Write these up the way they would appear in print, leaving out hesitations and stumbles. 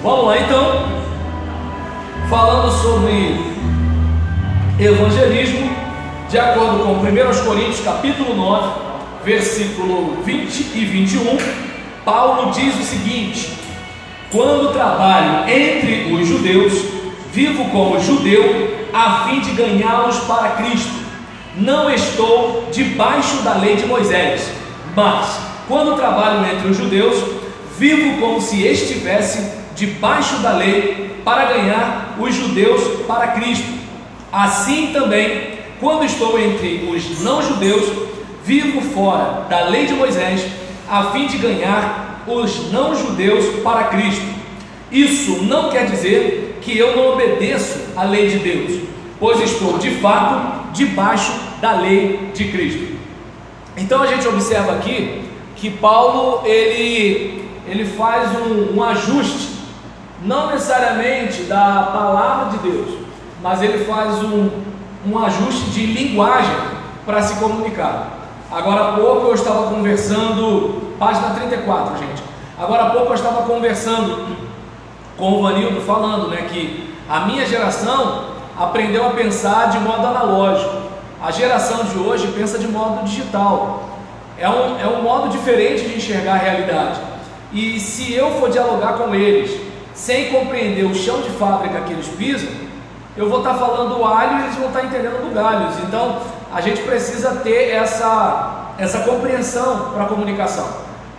Vamos lá então, falando sobre evangelismo, de acordo com 1 Coríntios capítulo 9, versículo 20 e 21, Paulo diz o seguinte: quando trabalho entre os judeus, vivo como judeu, a fim de ganhá-los para Cristo. Não estou debaixo da lei de Moisés, mas quando trabalho entre os judeus, vivo como se estivesse debaixo da lei, para ganhar os judeus para Cristo. Assim também, quando estou entre os não-judeus, vivo fora da lei de Moisés, a fim de ganhar os não-judeus para Cristo. Isso não quer dizer que eu não obedeço à lei de Deus, pois estou de fato debaixo da lei de Cristo. Então a gente observa aqui que Paulo ele faz um ajuste, não necessariamente da palavra de Deus, mas ele faz um ajuste de linguagem para se comunicar. Agora há pouco eu estava conversando, página 34, gente. Agora há pouco eu estava conversando com o Vanildo, falando, que a minha geração aprendeu a pensar de modo analógico. A geração de hoje pensa de modo digital. É um modo diferente de enxergar a realidade. E se eu for dialogar com eles sem compreender o chão de fábrica que eles pisam, eu vou estar falando alho e eles vão estar entendendo do galhos. Então a gente precisa ter essa compreensão para a comunicação,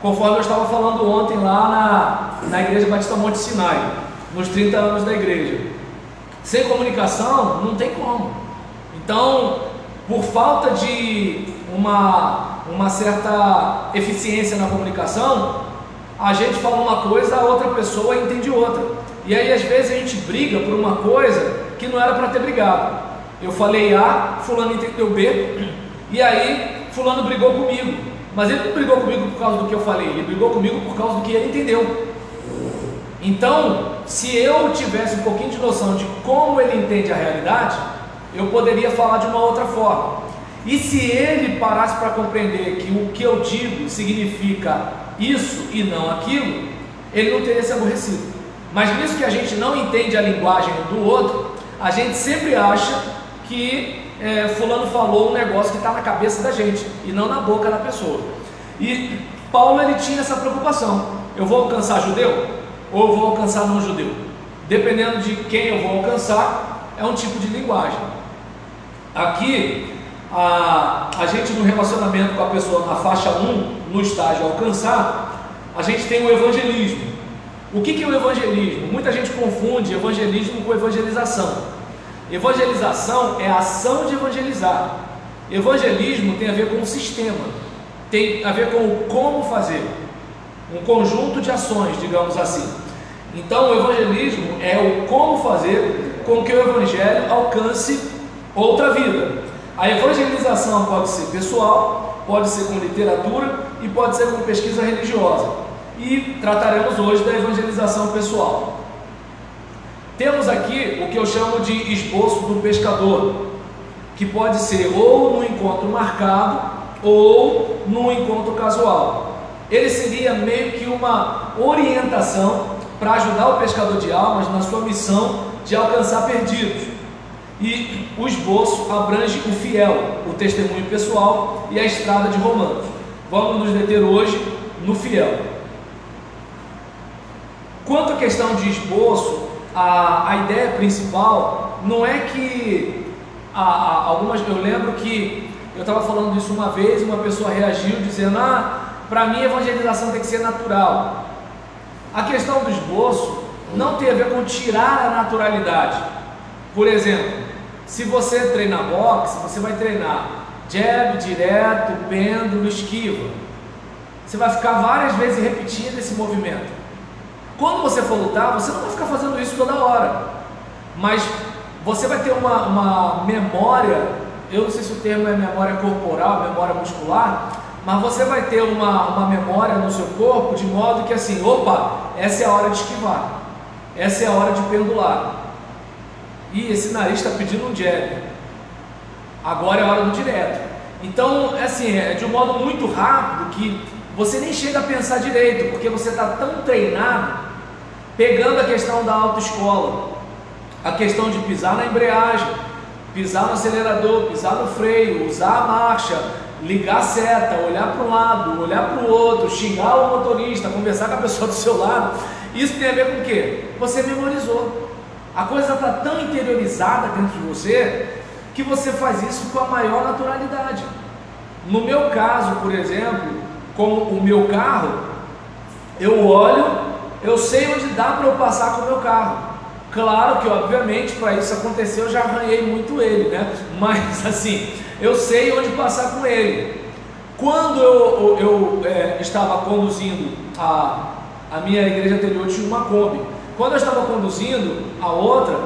conforme eu estava falando ontem lá na Igreja Batista Monte Sinai, nos 30 anos da igreja. Sem comunicação não tem como. Então, por falta de uma certa eficiência na comunicação, a gente fala uma coisa, a outra pessoa entende outra. E aí às vezes a gente briga por uma coisa que não era para ter brigado. Eu falei A, fulano entendeu B, e aí fulano brigou comigo. Mas ele não brigou comigo por causa do que eu falei, ele brigou comigo por causa do que ele entendeu. Então, se eu tivesse um pouquinho de noção de como ele entende a realidade, eu poderia falar de uma outra forma. E se ele parasse para compreender que o que eu digo significa isso e não aquilo, ele não teria se aborrecido. Mas nisso que a gente não entende a linguagem do outro, a gente sempre acha que fulano falou um negócio que está na cabeça da gente e não na boca da pessoa. E Paulo ele tinha essa preocupação: eu vou alcançar judeu ou eu vou alcançar não judeu? Dependendo de quem eu vou alcançar, é um tipo de linguagem. Aqui a gente no relacionamento com a pessoa na faixa 1, no estágio alcançar, a gente tem o evangelismo. O que é o evangelismo? Muita gente confunde evangelismo com evangelização. Evangelização é a ação de evangelizar. Evangelismo tem a ver com o sistema, tem a ver com o como fazer, um conjunto de ações, digamos assim. Então o evangelismo é o como fazer com que o evangelho alcance outra vida. A evangelização pode ser pessoal, pode ser com literatura e pode ser com pesquisa religiosa. E trataremos hoje da evangelização pessoal. Temos aqui o que eu chamo de esboço do pescador, que pode ser ou no encontro marcado ou no encontro casual. Ele seria meio que uma orientação para ajudar o pescador de almas na sua missão de alcançar perdidos. E o esboço abrange o fiel, o testemunho pessoal e a estrada de Romanos. Vamos nos deter hoje no fiel. Quanto à questão de esboço, a ideia principal não é que eu lembro que eu estava falando isso uma vez, uma pessoa reagiu dizendo: para mim a evangelização tem que ser natural. A questão do esboço não tem a ver com tirar a naturalidade. Por exemplo, se você treinar boxe, você vai treinar jab, direto, pêndulo, esquiva. Você vai ficar várias vezes repetindo esse movimento. Quando você for lutar, você não vai ficar fazendo isso toda hora, mas você vai ter uma memória, eu não sei se o termo é memória corporal, memória muscular, mas você vai ter uma memória no seu corpo de modo que assim, opa, essa é a hora de esquivar, essa é a hora de pendular. E esse nariz está pedindo um jab, agora é a hora do direto. Então, assim, é de um modo muito rápido que você nem chega a pensar direito, porque você está tão treinado Pegando a questão da autoescola, a questão de pisar na embreagem, pisar no acelerador, pisar no freio, usar a marcha, ligar a seta, olhar para um lado, olhar para o outro, xingar o motorista, conversar com a pessoa do seu lado, isso tem a ver com o quê? Você memorizou. A coisa está tão interiorizada dentro de você que você faz isso com a maior naturalidade. No meu caso, por exemplo, com o meu carro, eu olho, eu sei onde dá para eu passar com o meu carro. Claro que, obviamente, para isso acontecer, eu já arranhei muito ele, né? Mas, assim, eu sei onde passar com ele. Quando eu estava conduzindo a minha igreja anterior, tinha uma Kombi. Quando eu estava conduzindo a outra,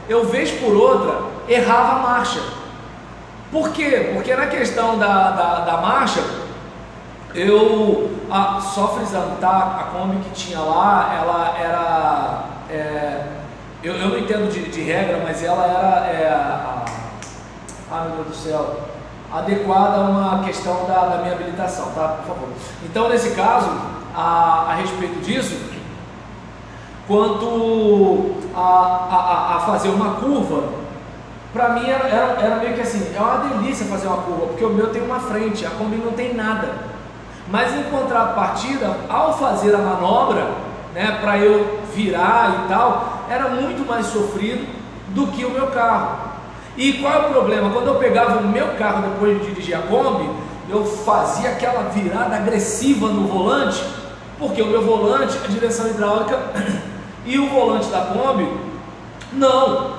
eu, vez por outra, errava a marcha. Por quê? Porque na questão da marcha, só frisando, tá? A Kombi que tinha lá, ela era... eu não entendo de regra, mas ela era... meu Deus do céu... adequada a uma questão da minha habilitação, tá? Por favor. Então, nesse caso, a respeito disso, quanto a fazer uma curva, para mim era meio que assim, é uma delícia fazer uma curva, porque o meu tem uma frente, a Kombi não tem nada. Mas em contrapartida, ao fazer a manobra, né, para eu virar e tal, era muito mais sofrido do que o meu carro. E qual é o problema? Quando eu pegava o meu carro depois de dirigir a Kombi, eu fazia aquela virada agressiva no volante, porque o meu volante é direção hidráulica e o volante da Kombi, não.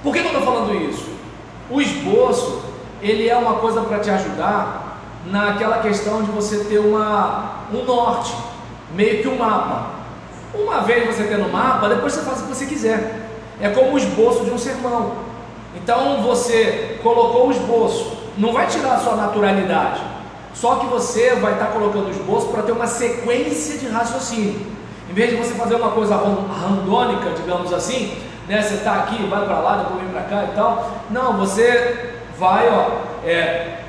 Por que eu estou falando isso? O esboço, ele é uma coisa para te ajudar naquela questão de você ter um norte, meio que um mapa. Uma vez você tendo um mapa, depois você faz o que você quiser. É como o esboço de um sermão. Então você colocou o esboço, não vai tirar a sua naturalidade, só que você vai estar colocando o esboço para ter uma sequência de raciocínio. Em vez de você fazer uma coisa randônica, digamos assim, né? Você está aqui, vai para lá, depois vem para cá e tal. Não, você vai,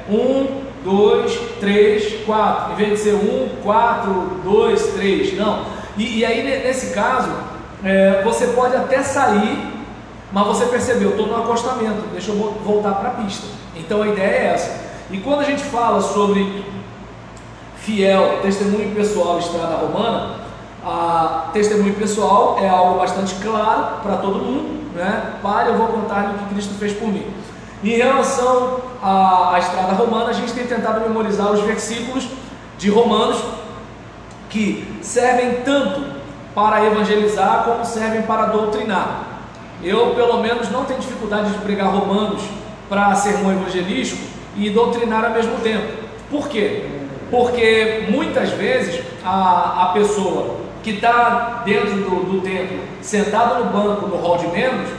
1, 2, 3, 4. Em vez de ser 1, 4, 2, 3, não. E aí nesse caso, você pode até sair, mas você percebeu, estou no acostamento, deixa eu voltar para a pista. Então a ideia é essa. E quando a gente fala sobre fiel, testemunho pessoal, estrada romana, testemunho pessoal é algo bastante claro para todo mundo, né? Eu vou contar o que Cristo fez por mim. Em relação à estrada romana, a gente tem tentado memorizar os versículos de Romanos que servem tanto para evangelizar como servem para doutrinar. Eu, pelo menos, não tenho dificuldade de pregar Romanos para sermão evangelístico e doutrinar ao mesmo tempo. Por quê? Porque muitas vezes a pessoa que está dentro do templo, sentado no banco, no hall de membros,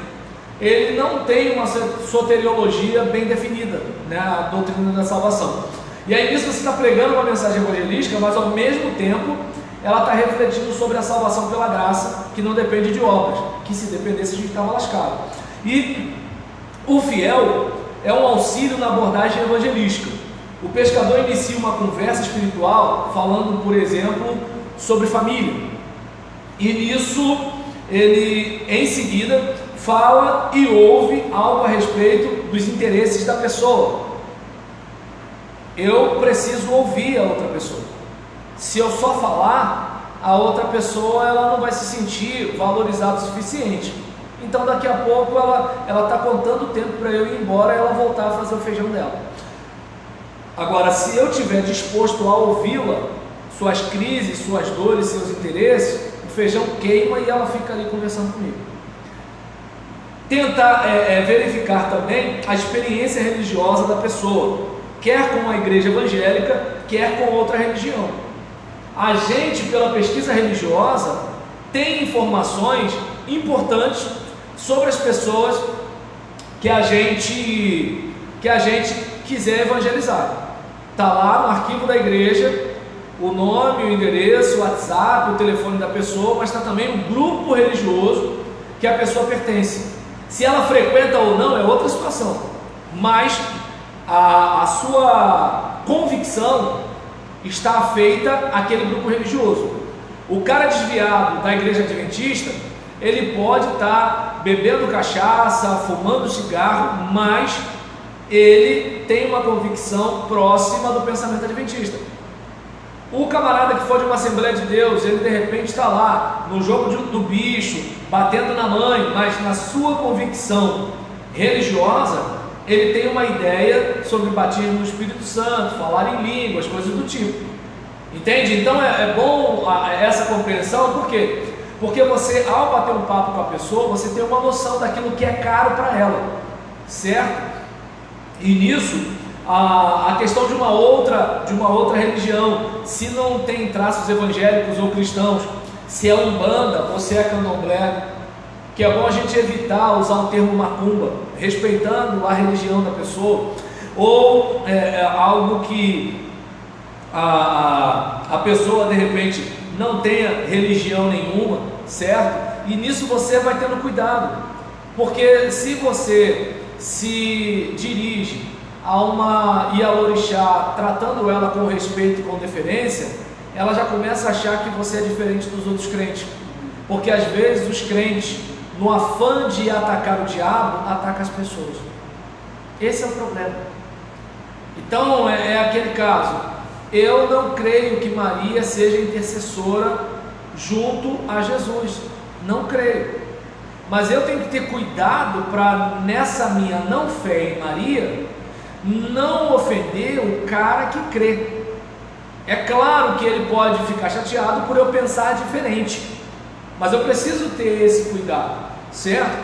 ele não tem uma soteriologia bem definida, né, a doutrina da salvação. E aí nisso você está pregando uma mensagem evangelística, mas ao mesmo tempo ela está refletindo sobre a salvação pela graça, que não depende de obras, que se dependesse a gente estava lascado. E o fiel é um auxílio na abordagem evangelística. O pescador inicia uma conversa espiritual falando, por exemplo, sobre família. E nisso ele, em seguida, fala e ouve algo a respeito dos interesses da pessoa. Eu preciso ouvir a outra pessoa. Se eu só falar, a outra pessoa ela não vai se sentir valorizada o suficiente. Então daqui a pouco ela está contando o tempo para eu ir embora e ela voltar a fazer o feijão dela. Agora, se eu estiver disposto a ouvi-la, suas crises, suas dores, seus interesses, o feijão queima e ela fica ali conversando comigo. Tentar verificar também a experiência religiosa da pessoa, quer com a igreja evangélica, quer com outra religião. A gente, pela pesquisa religiosa, tem informações importantes sobre as pessoas que a gente quiser evangelizar. Está lá no arquivo da igreja o nome, o endereço, o WhatsApp, o telefone da pessoa, mas está também o grupo religioso que a pessoa pertence. Se ela frequenta ou não é outra situação, mas a sua convicção está feita àquele grupo religioso. O cara desviado da igreja adventista, ele pode estar bebendo cachaça, fumando cigarro, mas ele tem uma convicção próxima do pensamento adventista. O camarada que for de uma Assembleia de Deus, ele de repente está lá no jogo do bicho, batendo na mãe, mas na sua convicção religiosa, ele tem uma ideia sobre batismo no Espírito Santo, falar em línguas, coisas do tipo. Entende? Então é bom essa compreensão, por quê? Porque você, ao bater um papo com a pessoa, você tem uma noção daquilo que é caro para ela, certo? E nisso, a questão de uma outra religião, se não tem traços evangélicos ou cristãos, se é umbanda ou se é candomblé, que é bom a gente evitar usar o termo macumba, respeitando a religião da pessoa, ou algo que a pessoa de repente não tenha religião nenhuma, certo? E nisso você vai tendo cuidado, porque se você se dirige a uma Ialorixá, tratando ela com respeito e com deferência, ela já começa a achar que você é diferente dos outros crentes, porque às vezes os crentes, no afã de atacar o diabo, atacam as pessoas. Esse é o problema. Então é aquele caso, eu não creio que Maria seja intercessora junto a Jesus, não creio, mas eu tenho que ter cuidado para nessa minha não fé em Maria, não ofender o cara que crê. É claro que ele pode ficar chateado por eu pensar diferente, mas eu preciso ter esse cuidado, certo?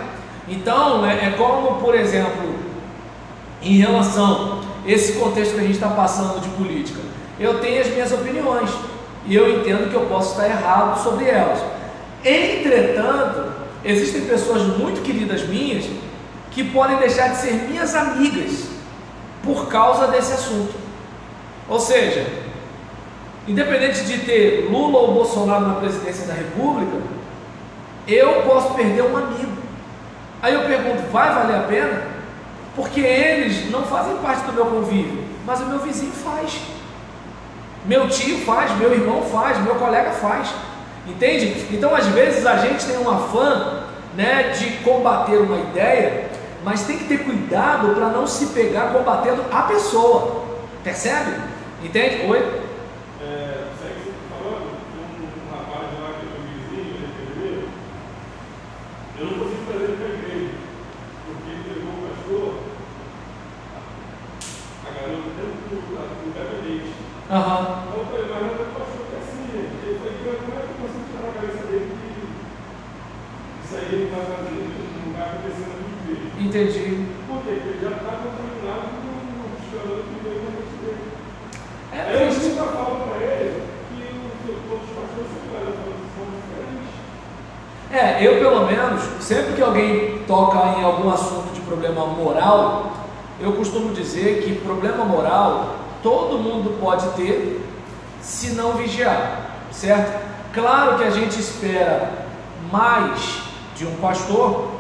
Então é como, por exemplo, em relação a esse contexto que a gente está passando de política, eu tenho as minhas opiniões e eu entendo que eu posso estar errado sobre elas. Entretanto, existem pessoas muito queridas minhas que podem deixar de ser minhas amigas por causa desse assunto. Ou seja, independente de ter Lula ou Bolsonaro na presidência da República, eu posso perder um amigo. Aí eu pergunto, vai valer a pena? Porque eles não fazem parte do meu convívio, mas o meu vizinho faz, meu tio faz, meu irmão faz, meu colega faz. Entende? Então às vezes a gente tem um afã, né, de combater uma ideia, mas tem que ter cuidado para não se pegar combatendo a pessoa. Percebe? Entende? Oi? Sabe o que você está falando? Tem um rapaz lá que é meu vizinho, ele é pedreiro. Eu não consigo trazer ele para a igreja, porque ele levou o pastor, a garota dentro do gabinete. Então eu falei, mas não é o pastor que é assim, gente. Ele falou, como é que eu consigo tirar a cabeça dele que isso aí ele vai fazer, não vai acontecer na minha igreja? Entendi. Por quê? Porque ele já está contaminado no escândalo que veio na frente dele. Aí eu nunca falo para ele que os outros pastores são diferentes. Eu pelo menos, sempre que alguém toca em algum assunto de problema moral, eu costumo dizer que problema moral todo mundo pode ter se não vigiar, certo? Claro que a gente espera mais de um pastor,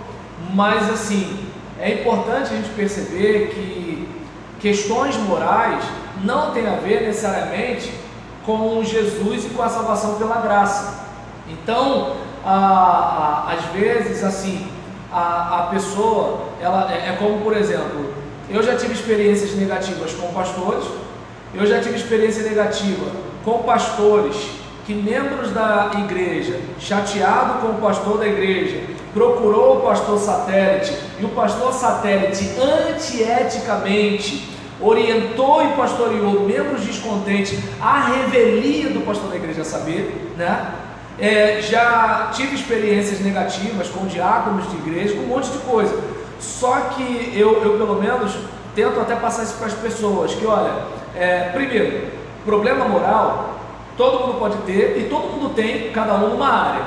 mas assim, é importante a gente perceber que questões morais não tem a ver necessariamente com Jesus e com a salvação pela graça. Então, às vezes, assim, a pessoa, ela é como, por exemplo, eu já tive experiências negativas com pastores, eu já tive experiência negativa com pastores que membros da igreja, chateado com o pastor da igreja, procurou o pastor satélite, e o pastor satélite antieticamente orientou e pastoreou membros descontentes à revelia do pastor da igreja saber, né? Já tive experiências negativas com diáconos de igreja, com um monte de coisa. Só que eu pelo menos tento até passar isso para as pessoas, que olha, primeiro, problema moral todo mundo pode ter, e todo mundo tem, cada um numa área.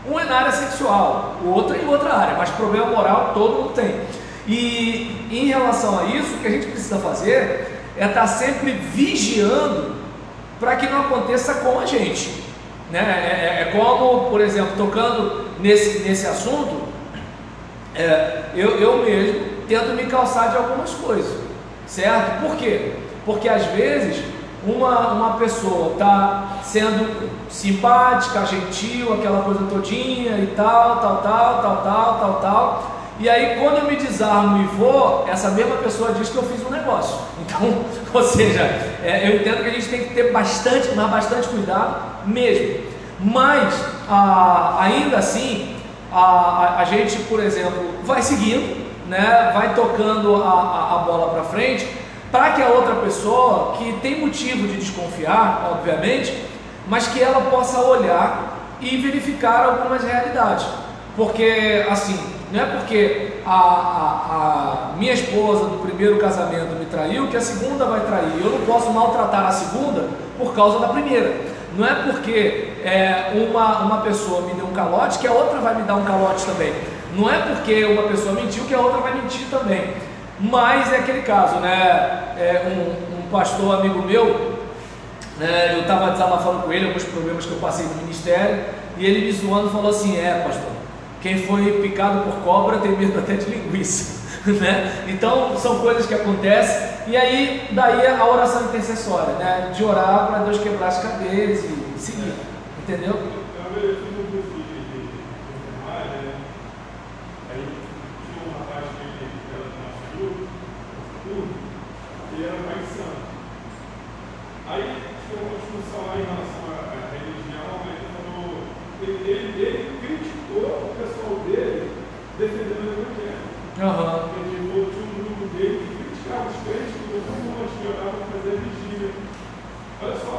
Um é na área sexual, o outro é em outra área, mas problema moral todo mundo tem. E em relação a isso, o que a gente precisa fazer é estar sempre vigiando para que não aconteça com a gente, né? Como, por exemplo, tocando nesse assunto, eu mesmo tento me calçar de algumas coisas, certo? Por quê? Porque às vezes uma pessoa está sendo simpática, gentil, aquela coisa todinha e tal, e aí quando eu me desarmo e vou, essa mesma pessoa diz que eu fiz um negócio. Então, ou seja, eu entendo que a gente tem que ter bastante cuidado mesmo. Mas, ainda assim, a gente, por exemplo, vai seguindo, né, vai tocando a bola para frente, para que a outra pessoa, que tem motivo de desconfiar, obviamente, mas que ela possa olhar e verificar algumas realidades. Porque, assim, não é porque a minha esposa do primeiro casamento me traiu que a segunda vai trair. Eu não posso maltratar a segunda por causa da primeira. Não é porque uma pessoa me deu um calote que a outra vai me dar um calote também. Não é porque uma pessoa mentiu que a outra vai mentir também. Mas é aquele caso, né? Um pastor amigo meu, eu estava desabafando com ele alguns problemas que eu passei no ministério, e ele me zoando falou assim: pastor, quem foi picado por cobra tem medo até de linguiça. Né? Então são coisas que acontecem, e aí daí a oração intercessória, né? De orar para Deus quebrar as cadeias e seguir, entendeu? Ele era pai de santo. Aí tinha uma discussão lá em relação à religião, ele falou, ele criticou o pessoal dele defendendo o evangelho. Ele tinha um grupo dele que criticava os crentes, que não oravam para fazer a vigília. Olha só,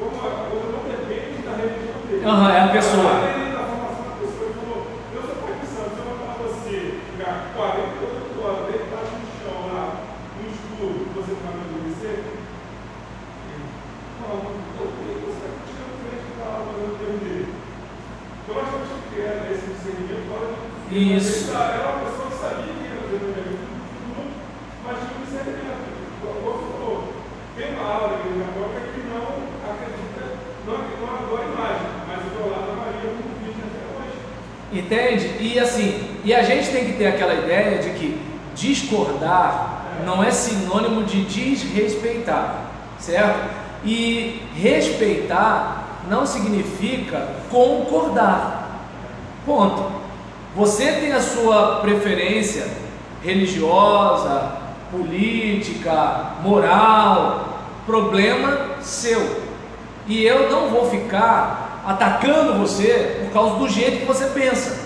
como a coisa não depende da religião dele. É a pessoa. Ele da formação da pessoa, ele falou, eu sou pai de santo, se eu não falar você ficar 48 horas deitado no chão lá, no escuro, você não vai adormecer? Não, eu creio que você está tirando frente da aula do Deus dele. Eu acho que era esse discernimento fora de isso. Era uma pessoa que sabia que era o evangelho, mas tinha um discernimento. O apóstolo falou, tem uma aula que ele já coloca que não acredita, não adora a imagem, mas o teu lado da Maria como vídeo até hoje. Entende? E assim, e a gente tem que ter aquela ideia de que discordar não é sinônimo de desrespeitar, certo? E respeitar não significa concordar. Ponto. Você tem a sua preferência religiosa, política, moral, problema seu. E eu não vou ficar atacando você por causa do jeito que você pensa.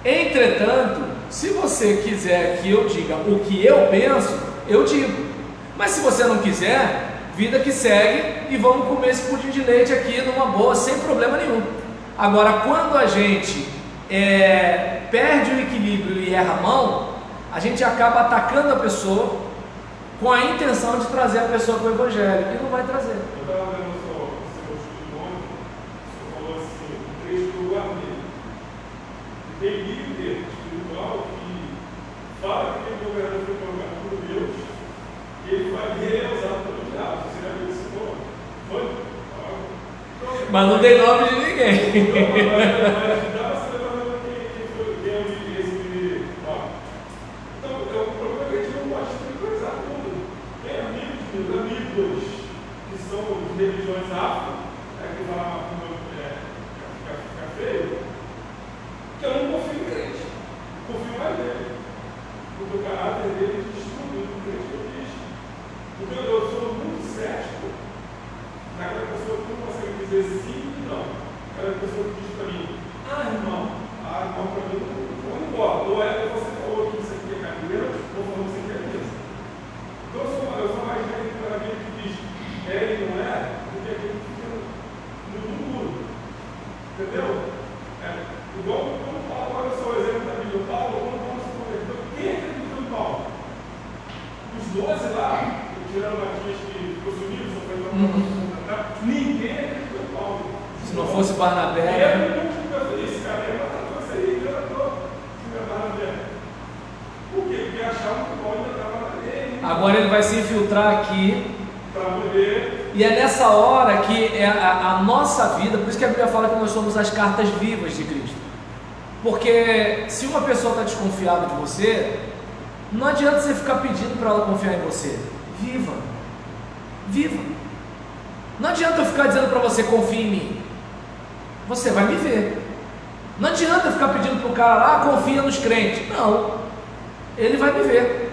Entretanto, se você quiser que eu diga o que eu penso, eu digo. Mas se você não quiser, vida que segue, e vamos comer esse pudim de leite aqui numa boa, sem problema nenhum. Agora, quando a gente perde o equilíbrio e erra a mão, a gente acaba atacando a pessoa com a intenção de trazer a pessoa para o evangelho, e não vai trazer. Eu estava vendo o seu testemunho, você falou assim, o trecho do guarda-meio. Tem livro espiritual que fala que o governador foi colocado por Deus, e ele vai reusar pelo diabo. Você já viu isso? Foi? Mas não tem nome de ninguém. Mas dá você levando quem é esse menino. Então, o problema é que a gente não pode espiritualizar tudo. Tem amigos que são de religiões afro, que lá fica feio, que eu não confio em crente. Confio mais nele. Porque o caráter dele diz tudo do crente que eu diz. Porque eu sou muito cético naquela pessoa que não consegue dizer sim e não. Aquela pessoa que diz para mim, irmão para mim não importa. Ou você falou que isso aqui é cadeira, ou falou que isso aqui é mesa. Então eu sou mais velho para aquele que diz e não é, do que aquele que fica no muro. Entendeu? Igual quando Paulo, olha só o exemplo da Bíblia. Paulo, quando Paulo se converteu, quem acreditou em Paulo? Os 12 lá, tirando Matias que ficou sumido, só foi para ninguém acreditou em Paulo. Se não fosse Barnabé. Eu nunca fiz isso, cara. Eu não sei, eu estou se Barnabé. Por quê? Porque achavam que Paulo ainda estava na lei. Agora ele vai se infiltrar aqui. Para poder. E é nessa hora que a nossa vida, por isso que a Bíblia fala que nós somos as cartas vivas de Cristo. Porque se uma pessoa está desconfiada de você, não adianta você ficar pedindo para ela confiar em você. Viva. Não adianta eu ficar dizendo para você, confia em mim. Você vai me ver. Não adianta eu ficar pedindo para o cara lá, confia nos crentes. Não, ele vai me ver.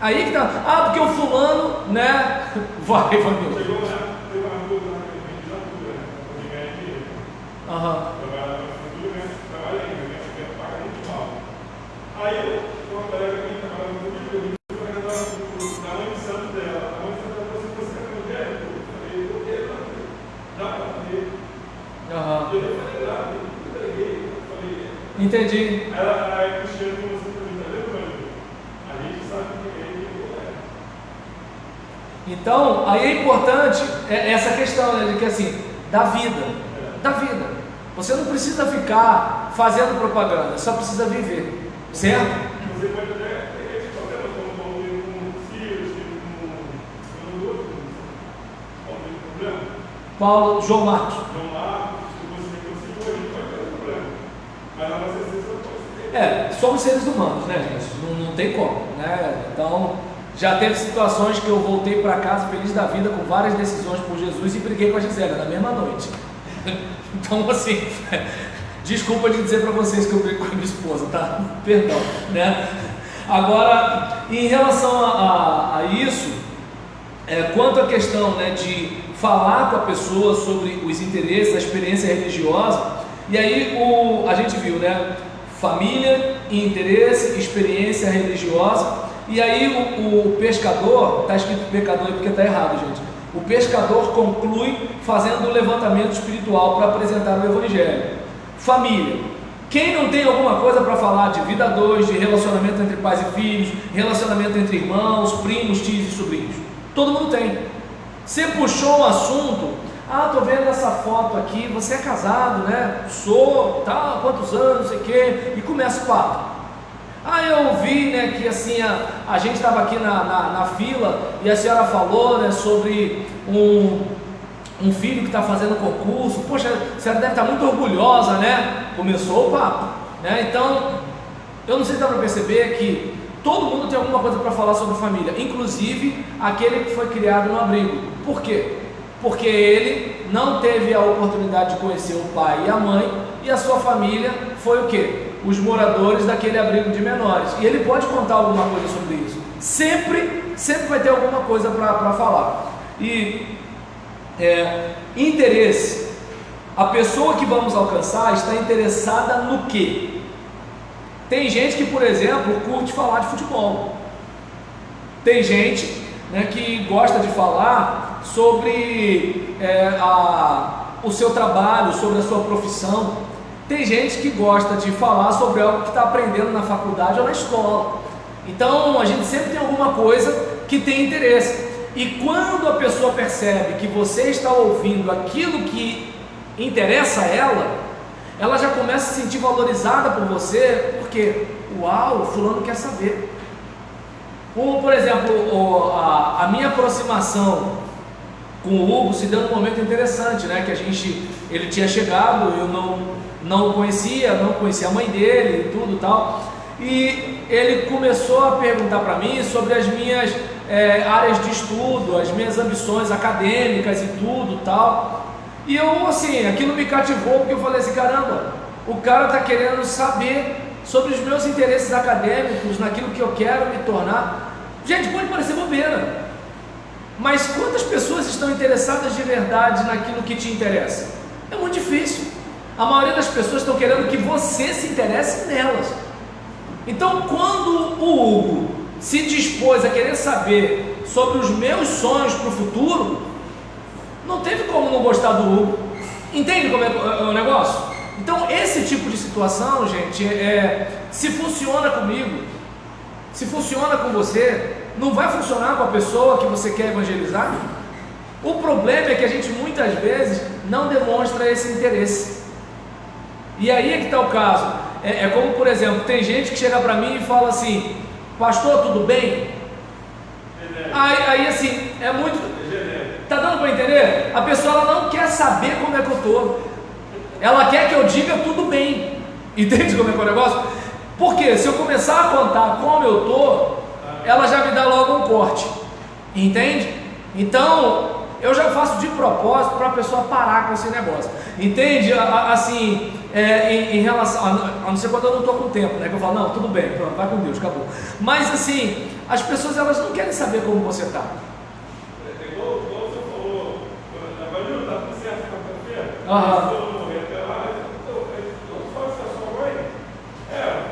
Aí que tá, porque o fulano, né, vai me ver. Chegou uma dúvida na candidatura, de ganhar dinheiro. Trabalha ainda, quer pagar muito mal. Aí, uma colega que trabalha no Rio, na mãe de santo dela, a mãe de santo dela falou assim, você quer dinheiro? Eu falei, eu quero, dá para ver. E eu falei, dá, eu entreguei. Entendi. Ela é cristiana, como você também está lembrando. A gente sabe que é ele. Então, aí é importante essa questão, né, de que assim, da vida. Você não precisa ficar fazendo propaganda, só precisa viver, certo? Você pode até ter esse problema, como com filhos, com outro problema. Paulo, João Marcos. João Marcos, você conseguiu, a gente pode ter problema. Mas a nossa essência pode ser. Somos seres humanos, né, gente? Não tem como, né? Então, já teve situações que eu voltei para casa feliz da vida com várias decisões por Jesus e briguei com a Gisela na mesma noite. Então, assim, desculpa de dizer para vocês que eu brigo com a minha esposa, tá? Perdão, né? Agora, em relação a isso, quanto à questão, né, de falar com a pessoa sobre os interesses, a experiência religiosa, e aí a gente viu, né? Família, interesse, experiência religiosa. E aí o pescador, está escrito pecador aí porque está errado, gente. O pescador conclui fazendo um levantamento espiritual para apresentar o Evangelho. Família. Quem não tem alguma coisa para falar de vida a dois, de relacionamento entre pais e filhos, relacionamento entre irmãos, primos, tios e sobrinhos? Todo mundo tem. Você puxou um assunto, tô vendo essa foto aqui, você é casado, né? Sou, tal, quantos anos, não sei o quê, e começa o papo. Eu vi, né, que assim, a gente estava aqui na fila e a senhora falou, né, sobre um filho que está fazendo concurso. Poxa, a senhora deve estar muito orgulhosa, né? Começou o papo, né? Então, eu não sei se dá para perceber que todo mundo tem alguma coisa para falar sobre família, inclusive aquele que foi criado no abrigo. Por quê? Porque ele não teve a oportunidade de conhecer o pai e a mãe, e a sua família foi o quê? Os moradores daquele abrigo de menores. E ele pode contar alguma coisa sobre isso. Sempre vai ter alguma coisa para falar. E interesse. A pessoa que vamos alcançar está interessada no quê? Tem gente que, por exemplo, curte falar de futebol. Tem gente, né, que gosta de falar sobre o seu trabalho, sobre a sua profissão. Tem gente que gosta de falar sobre algo que está aprendendo na faculdade ou na escola. Então, a gente sempre tem alguma coisa que tem interesse. E quando a pessoa percebe que você está ouvindo aquilo que interessa a ela já começa a se sentir valorizada por você, porque, uau, fulano quer saber. Como, por exemplo, a minha aproximação com o Hugo se deu num momento interessante, né? Que ele tinha chegado, eu não o conhecia, a mãe dele e tudo tal, e ele começou a perguntar para mim sobre as minhas áreas de estudo, as minhas ambições acadêmicas e tudo tal, e eu, assim, aquilo me cativou, porque eu falei assim, caramba, o cara está querendo saber sobre os meus interesses acadêmicos, naquilo que eu quero me tornar. Gente, pode parecer bobeira, mas quantas pessoas estão interessadas de verdade naquilo que te interessa? É muito difícil. A maioria das pessoas estão querendo que você se interesse nelas. Então, quando o Hugo se dispôs a querer saber sobre os meus sonhos para o futuro, não teve como não gostar do Hugo. Entende como é o negócio? Então, esse tipo de situação, gente, se funciona comigo, se funciona com você, não vai funcionar com a pessoa que você quer evangelizar? O problema é que a gente muitas vezes não demonstra esse interesse. E aí é que está o caso. É como, por exemplo, tem gente que chega para mim e fala assim, pastor, tudo bem? Aí assim, é muito... Tá dando para entender? A pessoa ela não quer saber como é que eu estou. Ela quer que eu diga tudo bem. Entende como é que é o negócio? Porque se eu começar a contar como eu estou, ela já me dá logo um corte. Entende? Então, eu já faço de propósito para a pessoa parar com esse negócio, entende? Assim, em relação, a não ser quando eu não estou com tempo, né? Que eu falo, não, tudo bem, pronto, vai com Deus, acabou. Mas assim, as pessoas elas não querem saber como você está. Igual você falou, agora não está tudo certo quarta-feira. Aham. Eu morrer até lá, eu falo se a sua mãe,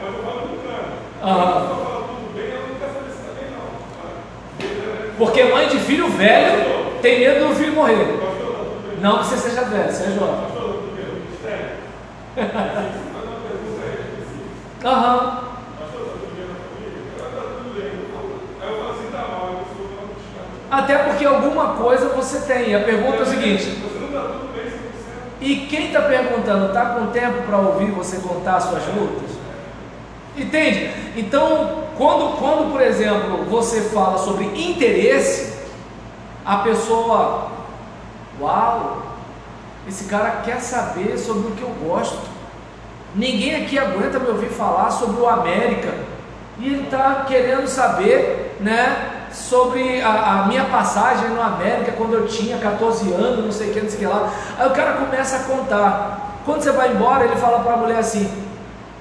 mas eu falo brincando. Aham. Eu falo tudo bem, ela não quer saber se está bem, não. Porque mãe de filho velho tem medo do filho morrer. Não que você seja velho, você é jovem. Aham. Até porque alguma coisa você tem. A pergunta é o seguinte: e quem está perguntando, está com tempo para ouvir você contar suas lutas? Entende? Então, quando, por exemplo, você fala sobre interesse, a pessoa, uau, esse cara quer saber sobre o que eu gosto. Ninguém aqui aguenta me ouvir falar sobre o América, e ele está querendo saber, né, sobre a minha passagem no América quando eu tinha 14 anos, não sei o que, não sei o que lá. Aí o cara começa a contar. Quando você vai embora, ele fala para a mulher assim: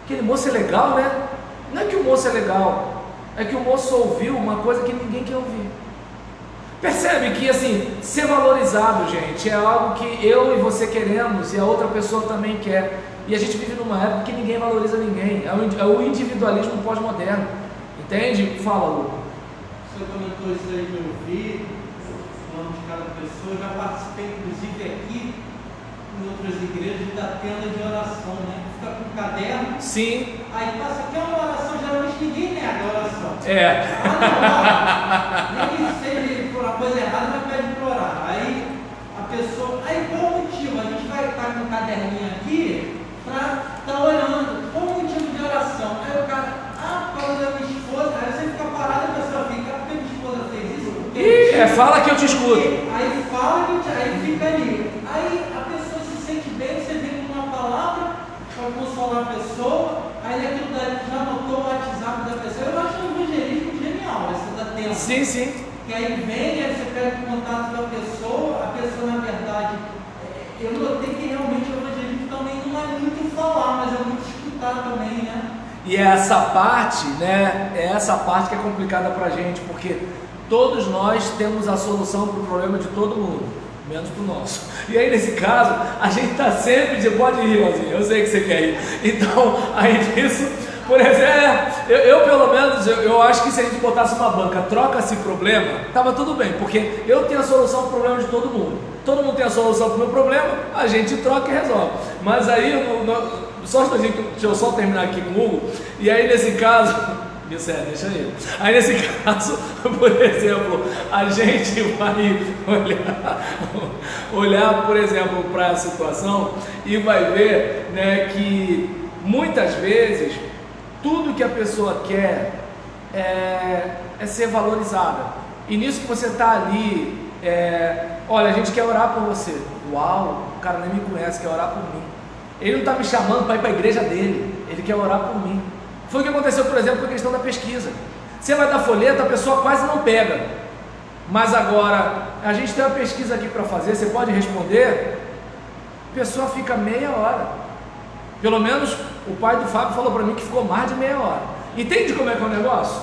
aquele moço é legal, né? Não é que o moço é legal, é que o moço ouviu uma coisa que ninguém quer ouvir. Percebe que assim, ser valorizado, gente, é algo que eu e você queremos e a outra pessoa também quer. E a gente vive numa época que ninguém valoriza ninguém. É o individualismo pós-moderno. Entende? Fala, Lu. Você comentou isso aí que eu vi, falando de cada pessoa. Eu já participei, inclusive, aqui em outras igrejas da tenda de oração, né? Fica com um caderno. Sim. Aí passa aqui uma oração, geralmente ninguém nega a oração. Nem que seja por uma coisa errada, mas pede para orar. Aí a pessoa, qual o motivo? A gente vai estar com um caderninho aqui para estar orando. Qual o motivo de oração? Aí o cara, por causa da minha esposa. Aí você fica parado e a pessoa fica, porque minha esposa fez isso? Fala que eu te escuto. Aí fala que aí fica ali. Aí a pessoa se sente bem, você vem com uma palavra para consolar a pessoa. Aí aquilo daí já anotou o WhatsApp da pessoa. Eu acho um evangelismo genial, essa da tenda. Sim, sim. Que aí vem, aí você pega o contato da pessoa, a pessoa na verdade, eu notei que realmente o evangelismo também não é muito falar, mas é muito escutar também, né? E essa parte, né, é essa parte que é complicada pra gente, porque todos nós temos a solução para o problema de todo mundo, menos pro nosso. E aí nesse caso, a gente tá sempre de pode rir, Rosinha, eu sei que você quer ir. Então, aí disso, por exemplo, eu pelo menos, eu acho que se a gente botasse uma banca, troca-se problema, tava tudo bem, porque eu tenho a solução para o problema de todo mundo. Todo mundo tem a solução para o meu problema, a gente troca e resolve. Mas aí, só deixa eu só terminar aqui com o Hugo, e aí nesse caso, isso deixa ele. Aí nesse caso, por exemplo, a gente vai olhar por exemplo, para a situação e vai ver, né, que muitas vezes tudo que a pessoa quer é ser valorizada. E nisso que você está ali, olha, a gente quer orar por você. Uau, o cara nem me conhece, quer orar por mim. Ele não está me chamando para ir para a igreja dele, ele quer orar por mim. Foi o que aconteceu, por exemplo, com a questão da pesquisa. Você vai dar folheto, a pessoa quase não pega. Mas agora, a gente tem uma pesquisa aqui para fazer, você pode responder? A pessoa fica meia hora. Pelo menos o pai do Fábio falou para mim que ficou mais de meia hora. Entende como é que é o negócio?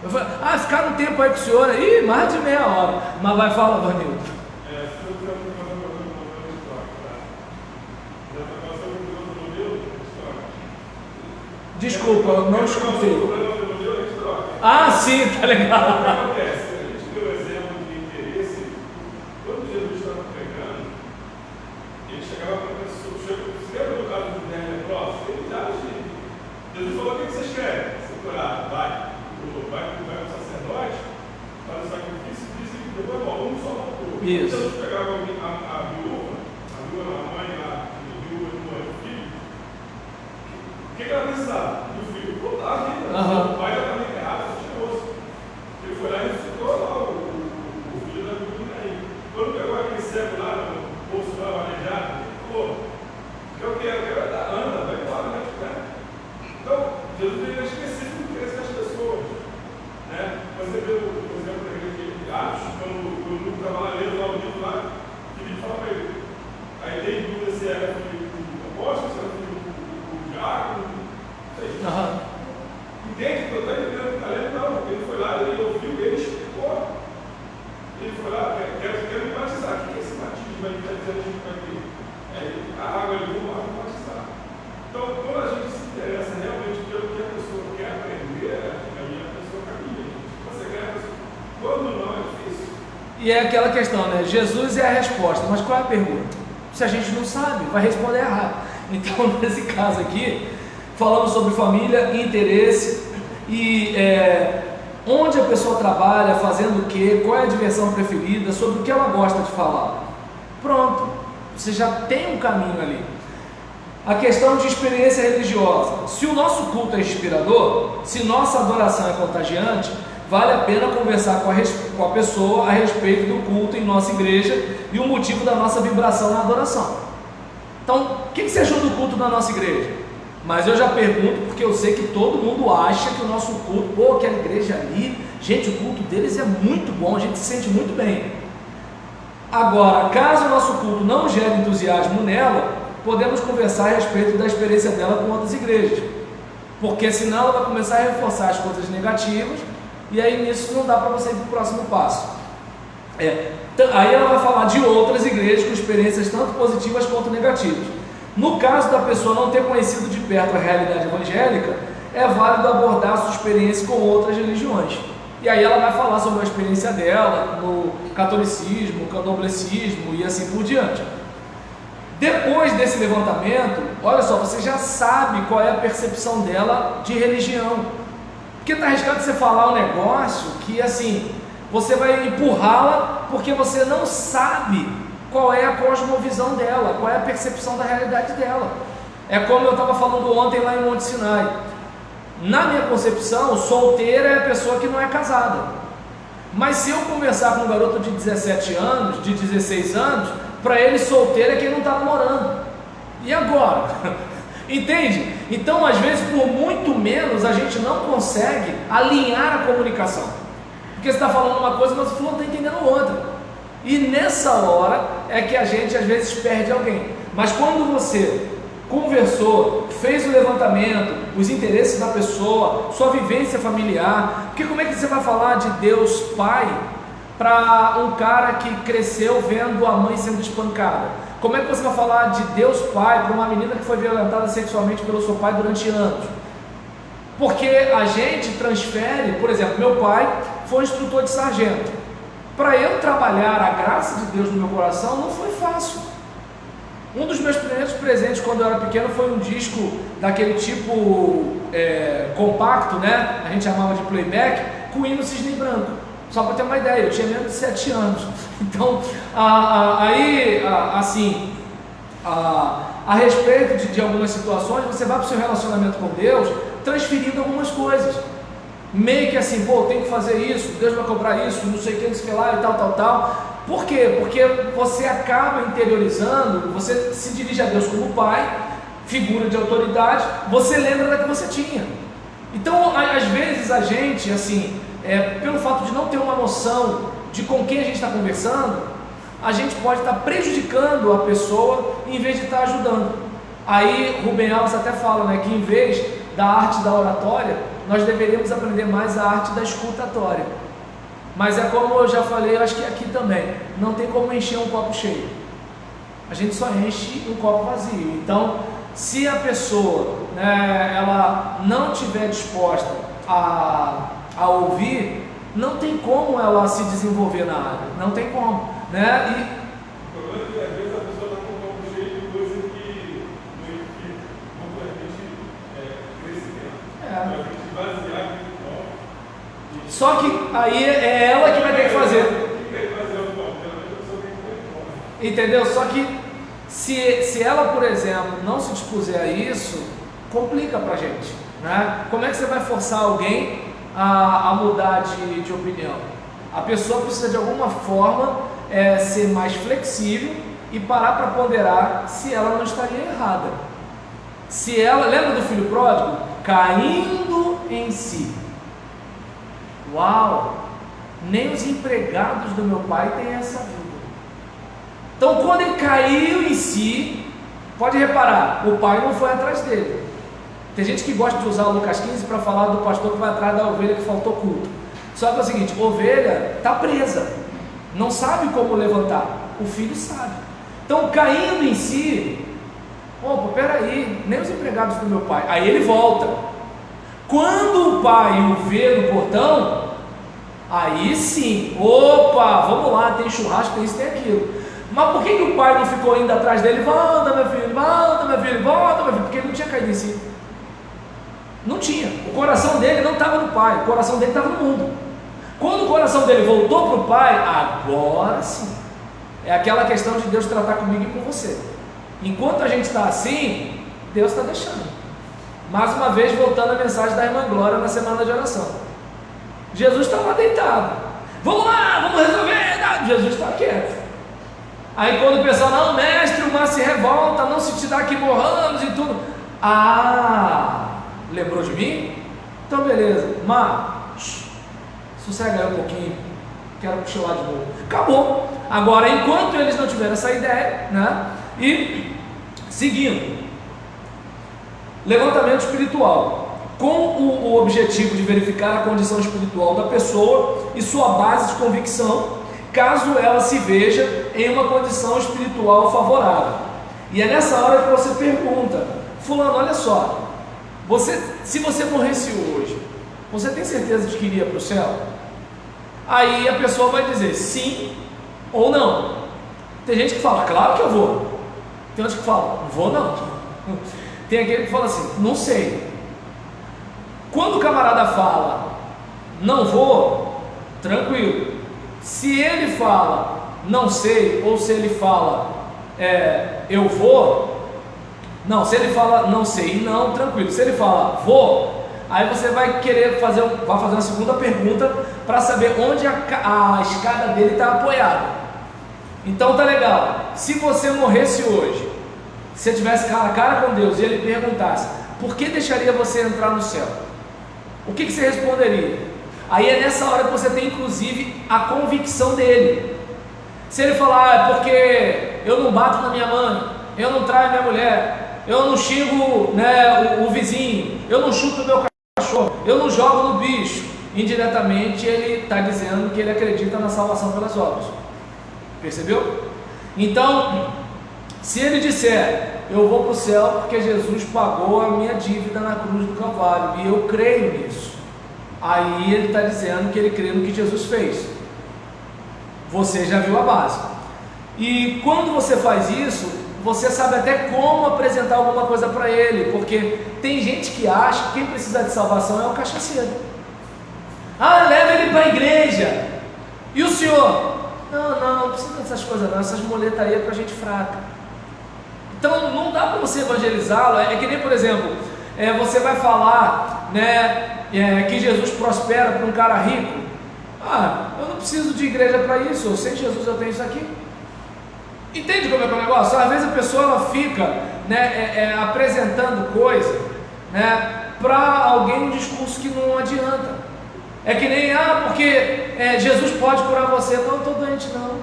Eu falei, ficar um tempo aí com o senhor aí, mais de meia hora. Mas vai falar, Vanildo. Desculpa, eu não escutei. Sim, tá legal. O que acontece? A gente deu o exemplo de interesse. Quando Jesus estava pregando, ele chegava para a pessoa, você lembra do caso do Daniel Cross? Ele já agiu. Jesus falou: o que vocês querem? Você curar? Vai para o sacerdote, faz o sacrifício e diz que depois um só voltou. Isso. Jesus pegava a viúva, a mãe, a viúva que morreu do filho. O que ela precisava? Do filho voltar a vida. O pai já estava enterrado, chegou. Ele foi lá e ressuscitou lá o filho da menina aí. Quando pegou aquele cego lá no poço lá, manejado, ele falou: eu quero anda, vai embora, né? Então, Jesus é específico do interesse das pessoas. Né? Você vê, por exemplo, na igreja de Atos, quando o Luco estava lá lendo lá o livro lá, fez. Aham. Entende? Eu estou entendendo, está lendo, não. Ele foi lá, ele ouviu, ele explicou. Ele foi lá, quero me batizar. O que é esse batismo? Ele está dizendo que vai ter a água, ele vai batizar. Então, quando a gente se interessa realmente pelo que a pessoa quer aprender, a pessoa caminha. Você quer, quando não é difícil. E é aquela questão, né? Jesus é a resposta, mas qual é a pergunta? Se a gente não sabe, vai responder errado. Então, nesse caso aqui, falamos sobre família, interesse e onde a pessoa trabalha, fazendo o quê, qual é a diversão preferida, sobre o que ela gosta de falar. Pronto, você já tem um caminho ali. A questão de experiência religiosa. Se o nosso culto é inspirador, se nossa adoração é contagiante, vale a pena conversar com a pessoa a respeito do culto em nossa igreja e o motivo da nossa vibração na adoração. Então, o que você achou do culto na nossa igreja? Mas eu já pergunto porque eu sei que todo mundo acha que o nosso culto, aquela igreja ali, gente, o culto deles é muito bom, a gente se sente muito bem. Agora, caso o nosso culto não gere entusiasmo nela, podemos conversar a respeito da experiência dela com outras igrejas, porque senão ela vai começar a reforçar as coisas negativas e aí nisso não dá para você ir para o próximo passo. Aí ela vai falar de outras igrejas com experiências tanto positivas quanto negativas. No caso da pessoa não ter conhecido de perto a realidade evangélica, é válido abordar a sua experiência com outras religiões. E aí ela vai falar sobre a experiência dela no catolicismo, candomblecismo e assim por diante. Depois desse levantamento, olha só, você já sabe qual é a percepção dela de religião. Porque está arriscado você falar um negócio que assim, você vai empurrá-la porque você não sabe qual é a cosmovisão dela, qual é a percepção da realidade dela. É como eu estava falando ontem lá em Monte Sinai. Na minha concepção, solteira é a pessoa que não é casada. Mas se eu conversar com um garoto de 17 anos, de 16 anos, para ele solteiro é quem não está namorando. E agora? Entende? Então, às vezes, por muito menos, a gente não consegue alinhar a comunicação. Porque você está falando uma coisa, mas o fulano está entendendo outra. E nessa hora é que a gente, às vezes, perde alguém. Mas quando você conversou, fez o levantamento, os interesses da pessoa, sua vivência familiar, porque como é que você vai falar de Deus Pai para um cara que cresceu vendo a mãe sendo espancada? Como é que você vai falar de Deus Pai para uma menina que foi violentada sexualmente pelo seu pai durante anos? Porque a gente transfere, por exemplo, meu pai foi instrutor de sargento. Para eu trabalhar a graça de Deus no meu coração não foi fácil. Um dos meus primeiros presentes quando eu era pequeno foi um disco daquele tipo compacto, né? A gente chamava de playback, com o hino Cisne Branco. Só para ter uma ideia, eu tinha menos de 7 anos. Então, assim, a respeito de algumas situações, você vai para o seu relacionamento com Deus transferindo algumas coisas. Meio que assim, tem que fazer isso, Deus vai cobrar isso, não sei o que, não sei o que lá e tal. Por quê? Porque você acaba interiorizando, você se dirige a Deus como pai, figura de autoridade, você lembra da que você tinha. Então, às vezes a gente, assim, pelo fato de não ter uma noção de com quem a gente está conversando, a gente pode estar prejudicando a pessoa em vez de estar ajudando. Aí Rubem Alves até fala, né, que em vez da arte da oratória, nós deveríamos aprender mais a arte da escutatória. Mas é como eu já falei, eu acho que aqui também, não tem como encher um copo cheio. A gente só enche um copo vazio. Então, se a pessoa, né, ela não estiver disposta a ouvir, não tem como ela se desenvolver na área, não tem como, né? O problema é que às vezes a pessoa está com um copo cheio de coisa que não permite crescimento. Ela tem que basear aquele copo. Só que aí é ela que vai ter que fazer. Entendeu? Só que se ela, por exemplo, não se dispuser a isso, complica pra gente, né? Como é que você vai forçar alguém a mudar de opinião? A pessoa precisa de alguma forma ser mais flexível e parar para ponderar se ela não estaria errada. Se ela, lembra do filho pródigo? Caindo em si. Uau! Nem os empregados do meu pai têm essa vida. Então, quando ele caiu em si, pode reparar, o pai não foi atrás dele. Tem gente que gosta de usar o Lucas 15 para falar do pastor que vai atrás da ovelha que faltou culto. Só que é o seguinte, ovelha está presa, não sabe como levantar, o filho sabe. Então, caindo em si, opa, peraí, nem os empregados do meu pai. Aí ele volta. Quando o pai o vê no portão, aí sim, opa, vamos lá, tem churrasco, tem isso, tem aquilo. Mas por que o pai não ficou indo atrás dele? Volta, meu filho, volta, meu filho, volta, meu filho. Porque ele não tinha caído em si. Não tinha. O coração dele não estava no pai, o coração dele estava no mundo. Quando o coração dele voltou para o pai, agora sim. É aquela questão de Deus tratar comigo e com você. Enquanto a gente está assim, Deus está deixando. Mais uma vez, voltando à mensagem da irmã Glória na semana de oração. Jesus está lá deitado. Vamos lá, vamos resolver. Jesus está quieto. Aí quando o pessoal, não, mestre, o mar se revolta, não se te dá que morramos e tudo. Lembrou de mim? Então beleza, mar, sossega aí um pouquinho, quero cochilar de novo. Acabou. Agora, enquanto eles não tiveram essa ideia, né? E seguindo, levantamento espiritual, com o objetivo de verificar a condição espiritual da pessoa e sua base de convicção, caso ela se veja em uma condição espiritual favorável. E é nessa hora que você pergunta, fulano, olha só, se você morresse hoje, você tem certeza de que iria para o céu? Aí a pessoa vai dizer sim ou não. Tem gente que fala, claro que eu vou. Tem outros que falam, não vou não. Tem aquele que fala assim, não sei. Quando o camarada fala, não vou, tranquilo. Se ele fala, não sei, ou se ele fala, eu vou, não, se ele fala, não sei, não, tranquilo. Se ele fala, vou, aí você vai querer fazer uma segunda pergunta para saber onde a escada dele está apoiada. Então tá legal. Se você morresse hoje, se você tivesse cara a cara com Deus e ele perguntasse, por que deixaria você entrar no céu? O que você responderia? Aí é nessa hora que você tem inclusive a convicção dele. Se ele falar, é porque eu não bato na minha mãe, eu não traio minha mulher, eu não xingo, né, o vizinho, eu não chuto o meu cachorro, eu não jogo no bicho, indiretamente ele está dizendo que ele acredita na salvação pelas obras. Percebeu? Então, se ele disser, eu vou para o céu porque Jesus pagou a minha dívida na cruz do Calvário, e eu creio nisso, aí ele está dizendo que ele crê no que Jesus fez. Você já viu a base. E quando você faz isso, você sabe até como apresentar alguma coisa para ele, porque tem gente que acha que quem precisa de salvação é o cachaceiro. Leva ele para a igreja. E o senhor? Não precisa dessas coisas não, essas muletas aí é para gente fraca. Então não dá para você evangelizá-lo. É que nem, por exemplo, você vai falar, né, que Jesus prospera para um cara rico. Eu não preciso de igreja para isso, sem Jesus eu tenho isso aqui. Entende como é que é o negócio? Às vezes a pessoa ela fica, né, apresentando coisa, né, para alguém um discurso que não adianta. É que nem, porque Jesus pode curar você. Não, eu estou doente não.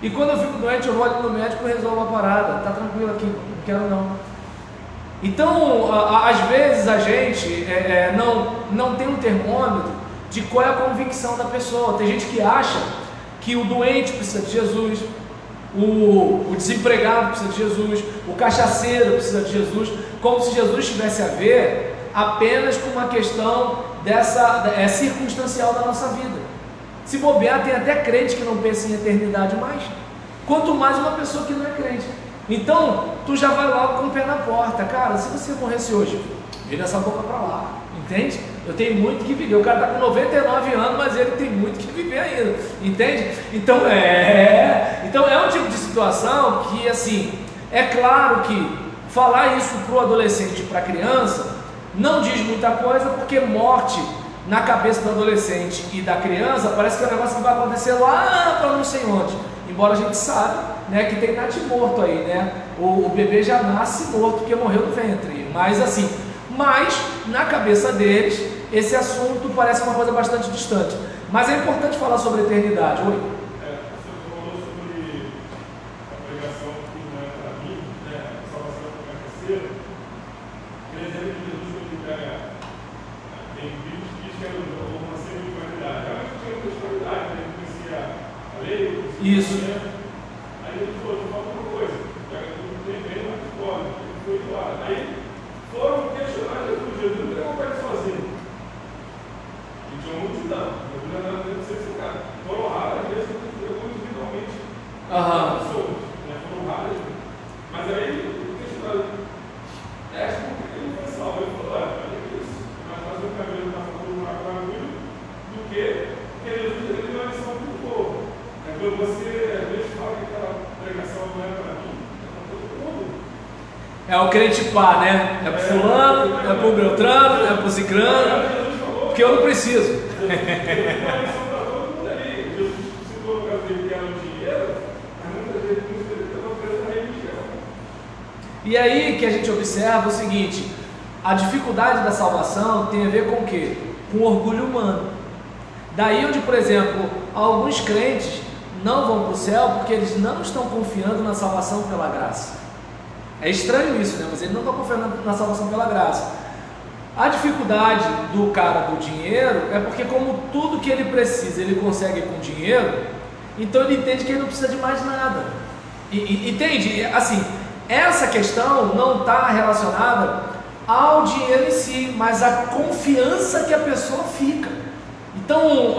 E quando eu fico doente eu vou ali no médico e resolvo a parada. Está tranquilo aqui, não quero não. Então, às vezes a gente não tem um termômetro de qual é a convicção da pessoa. Tem gente que acha que o doente precisa de Jesus, o desempregado precisa de Jesus, o cachaceiro precisa de Jesus, como se Jesus tivesse a ver apenas com uma questão circunstancial da nossa vida. Se bobear, tem até crente que não pensa em eternidade mais, quanto mais uma pessoa que não é crente. Então, tu já vai logo com o pé na porta. Cara, se você morresse hoje, vira essa boca para lá, entende? Eu tenho muito que viver. O cara está com 99 anos, mas ele tem muito que viver ainda, entende? Então é um tipo de situação que, assim, é claro que falar isso para o adolescente e para a criança não diz muita coisa, porque morte na cabeça do adolescente e da criança parece que é um negócio que vai acontecer lá para não sei onde. Embora a gente sabe, né, que tem natimorto aí, né? O bebê já nasce morto porque morreu no ventre. Mas na cabeça deles esse assunto parece uma coisa bastante distante. Mas é importante falar sobre a eternidade. Oi? Você falou sobre a pregação que não é para mim, né? A salvação para o cachaceiro. Por exemplo, Isso. Aí ele falou, falta uma coisa, tem uma história, ele foi doado. Aí foram questionar Jesus, Jesus não pegou o pai sozinho. E tinha uma multidão, Jesus não era dentro de ser cara. Foram raras vezes que pegou individualmente pessoas, né? Foram raras vezes. Mas aí o questionário, por que ele foi salvo? Ele falou, olha isso, mas faz um cabelo na favor do bagulho do que Jesus ele deu uma lição muito boa. É quando você às vezes fala que aquela pregação não é para mim, é para todo mundo. É o crente pá, né? É pro fulano, é pro Beltrano, é pro Cicrano, porque eu não preciso. Jesus deu uma lição para todo mundo ali. Jesus citou no caso dele que era o dinheiro, mas muitas vezes ele estava preso na religião. E aí que a gente observa o seguinte: a dificuldade da salvação tem a ver com o quê? Com o orgulho humano. Daí onde, por exemplo, alguns crentes não vão para o céu porque eles não estão confiando na salvação pela graça. É estranho isso, né? Mas eles não estão confiando na salvação pela graça. A dificuldade do cara do dinheiro é porque, como tudo que ele precisa ele consegue com dinheiro, então ele entende que ele não precisa de mais nada. Entende? Assim, essa questão não está relacionada ao dinheiro em si, mas à confiança que a pessoa fica. Então,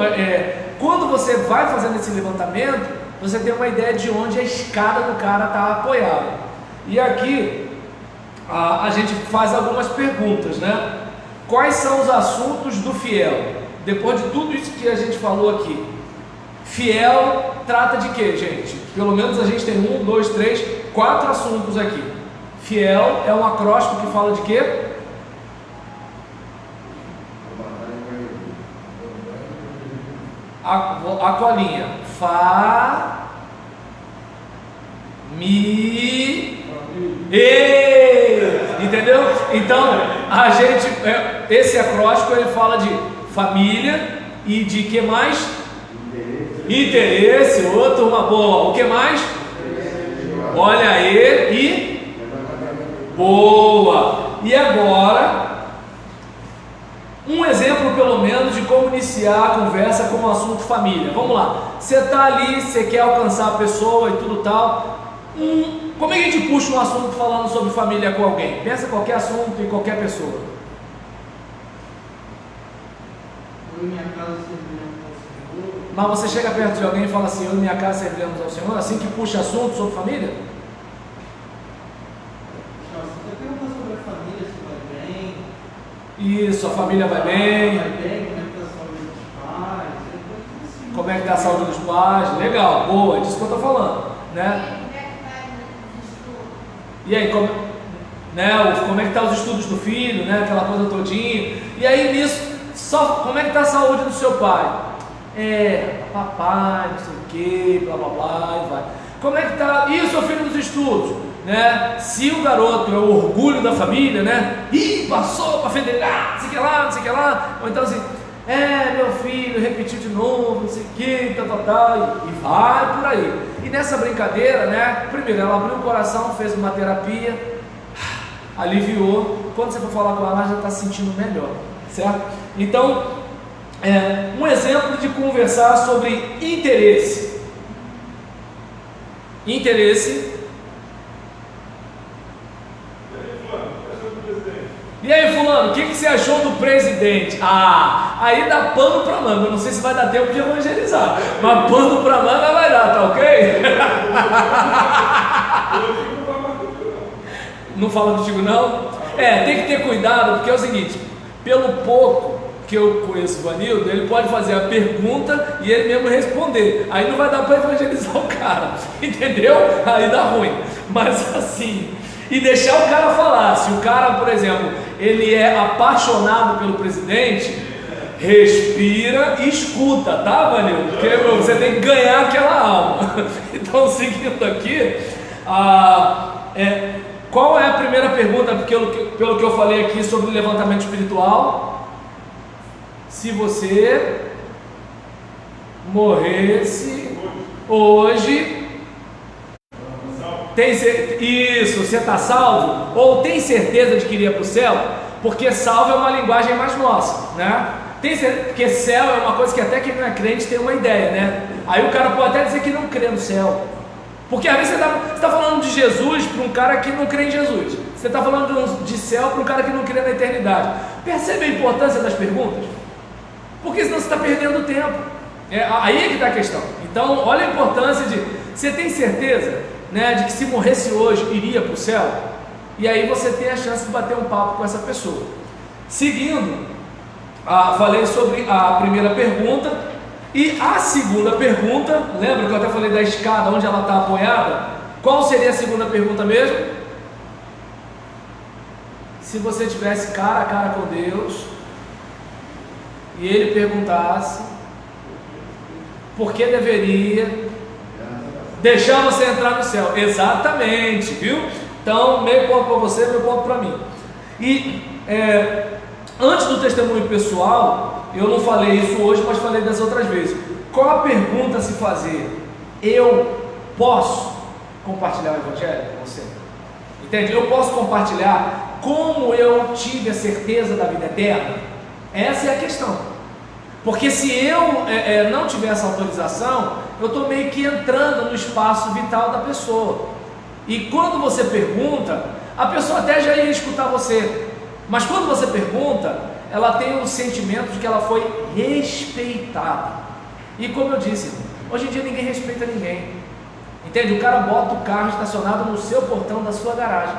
quando você vai fazendo esse levantamento, você tem uma ideia de onde a escada do cara está apoiada. E aqui a gente faz algumas perguntas, né? Quais são os assuntos do fiel? Depois de tudo isso que a gente falou aqui, fiel trata de quê, gente? Pelo menos a gente tem 1, 2, 3, 4 assuntos aqui. Fiel é um acróstico que fala de quê? A colinha. Fá, mi, e. Entendeu? Então, a gente, esse acróstico ele fala de família e de que mais? Interesse. Outra, uma boa. O que mais? Olha aí e boa. E agora, um exemplo pelo menos de como iniciar a conversa com o assunto família. Vamos lá. Você está ali, você quer alcançar a pessoa e tudo tal. Como é que a gente puxa um assunto falando sobre família com alguém? Pensa em qualquer assunto e qualquer pessoa. Eu e minha casa serviremos ao Senhor. Mas você chega perto de alguém e fala assim: eu e minha casa serviremos ao Senhor, assim que puxa assunto sobre família? Você pergunta sobre a família, se vai bem. Isso, a família vai bem. Vai bem, como é que está a saúde dos pais? Assim. Como é que está a saúde dos pais? Legal, boa, é disso que eu estou falando, né? E aí, como é que está os estudos do filho, né? Aquela coisa todinha. E aí nisso, como é que está a saúde do seu pai? Papai, não sei o que, blá blá blá, e vai. Como é que está? E o seu filho nos estudos? Né? Se o garoto é o orgulho da família, né? Passou para federar, não sei o que lá, não sei o que lá. Ou então assim, meu filho repetiu de novo, não sei o que, tal, e vai por aí. E nessa brincadeira, né? Primeiro, ela abriu o coração, fez uma terapia, aliviou. Quando você for falar com ela, ela já está se sentindo melhor, certo? Então, um exemplo de conversar sobre interesse. E aí, fulano, o que você achou do presidente? Aí dá pano pra manga. Eu não sei se vai dar tempo de evangelizar, mas pano pra manga vai dar, tá ok? Não fala contigo não? Tem que ter cuidado, porque é o seguinte: pelo pouco que eu conheço o Vanildo, ele pode fazer a pergunta e ele mesmo responder. Aí não vai dar para evangelizar o cara, entendeu? Aí dá ruim. Mas assim, e deixar o cara falar. Se o cara, por exemplo, ele é apaixonado pelo presidente, respira e escuta, tá, Vanildo? Porque você tem que ganhar aquela alma. Então, seguindo aqui, qual é a primeira pergunta, pelo que eu falei aqui sobre levantamento espiritual? Se você morresse hoje, você está salvo? Ou tem certeza de que iria para o céu? Porque salvo é uma linguagem mais nossa, né? Porque céu é uma coisa que até quem não é crente tem uma ideia, né? Aí o cara pode até dizer que não crê no céu, porque às vezes você está falando de Jesus para um cara que não crê em Jesus, você está falando de céu para um cara que não crê na eternidade. Percebe a importância das perguntas? Porque senão você está perdendo tempo. Aí é que está a questão. Então olha a importância de, você tem certeza, né, de que se morresse hoje iria para o céu? E aí você tem a chance de bater um papo com essa pessoa. Seguindo, falei sobre a primeira pergunta. E a segunda pergunta, lembra que eu até falei da escada onde ela está apoiada? Qual seria a segunda pergunta mesmo? Se você tivesse cara a cara com Deus e Ele perguntasse por que deveria deixar você entrar no céu? Exatamente, viu? Então, meio ponto para você, meio ponto para mim. E antes do testemunho pessoal, eu não falei isso hoje, mas falei das outras vezes. Qual a pergunta a se fazer? Eu posso compartilhar o Evangelho com você? Entende? Eu posso compartilhar como eu tive a certeza da vida eterna? Essa é a questão. Porque se eu não tiver essa autorização, eu estou meio que entrando no espaço vital da pessoa. E quando você pergunta, a pessoa até já ia escutar você. Mas quando você pergunta, ela tem o sentimento de que ela foi respeitada. E como eu disse, hoje em dia ninguém respeita ninguém. Entende? O cara bota o carro estacionado no seu portão da sua garagem.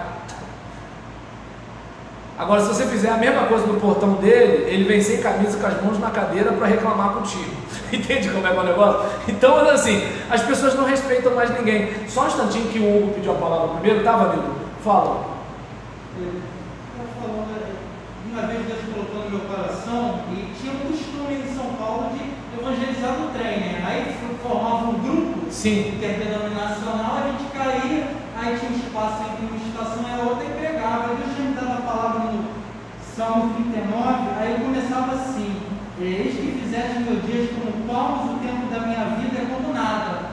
Agora, se você fizer a mesma coisa no portão dele, ele vem sem camisa, com as mãos na cadeira para reclamar contigo. Entende como é que é o negócio? Então, assim, as pessoas não respeitam mais ninguém. Só um instantinho que o Hugo pediu a palavra primeiro, tá, Vanildo? Fala. Uma vez Deus colocou no meu coração e tinha um costume em São Paulo de evangelizar no trem, né? Aí formava um grupo interdenominacional, a gente caía, aí tinha um espaço entre uma estação e a outra e pregava. Aí Deus tinha me dado a palavra no Salmo 39, aí eu começava assim: eis que fizeste meus dias como palmos, o tempo da minha vida é como nada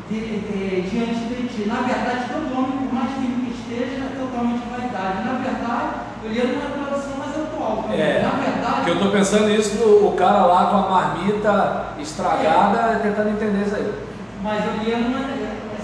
diante de ti. Na verdade, todo homem, por mais firme que esteja, é totalmente vaidade. Na verdade, eu li numa tradução mais atual. Na verdade, que eu estou pensando isso o cara lá com a marmita estragada, tentando entender isso aí. Mas eu li numa.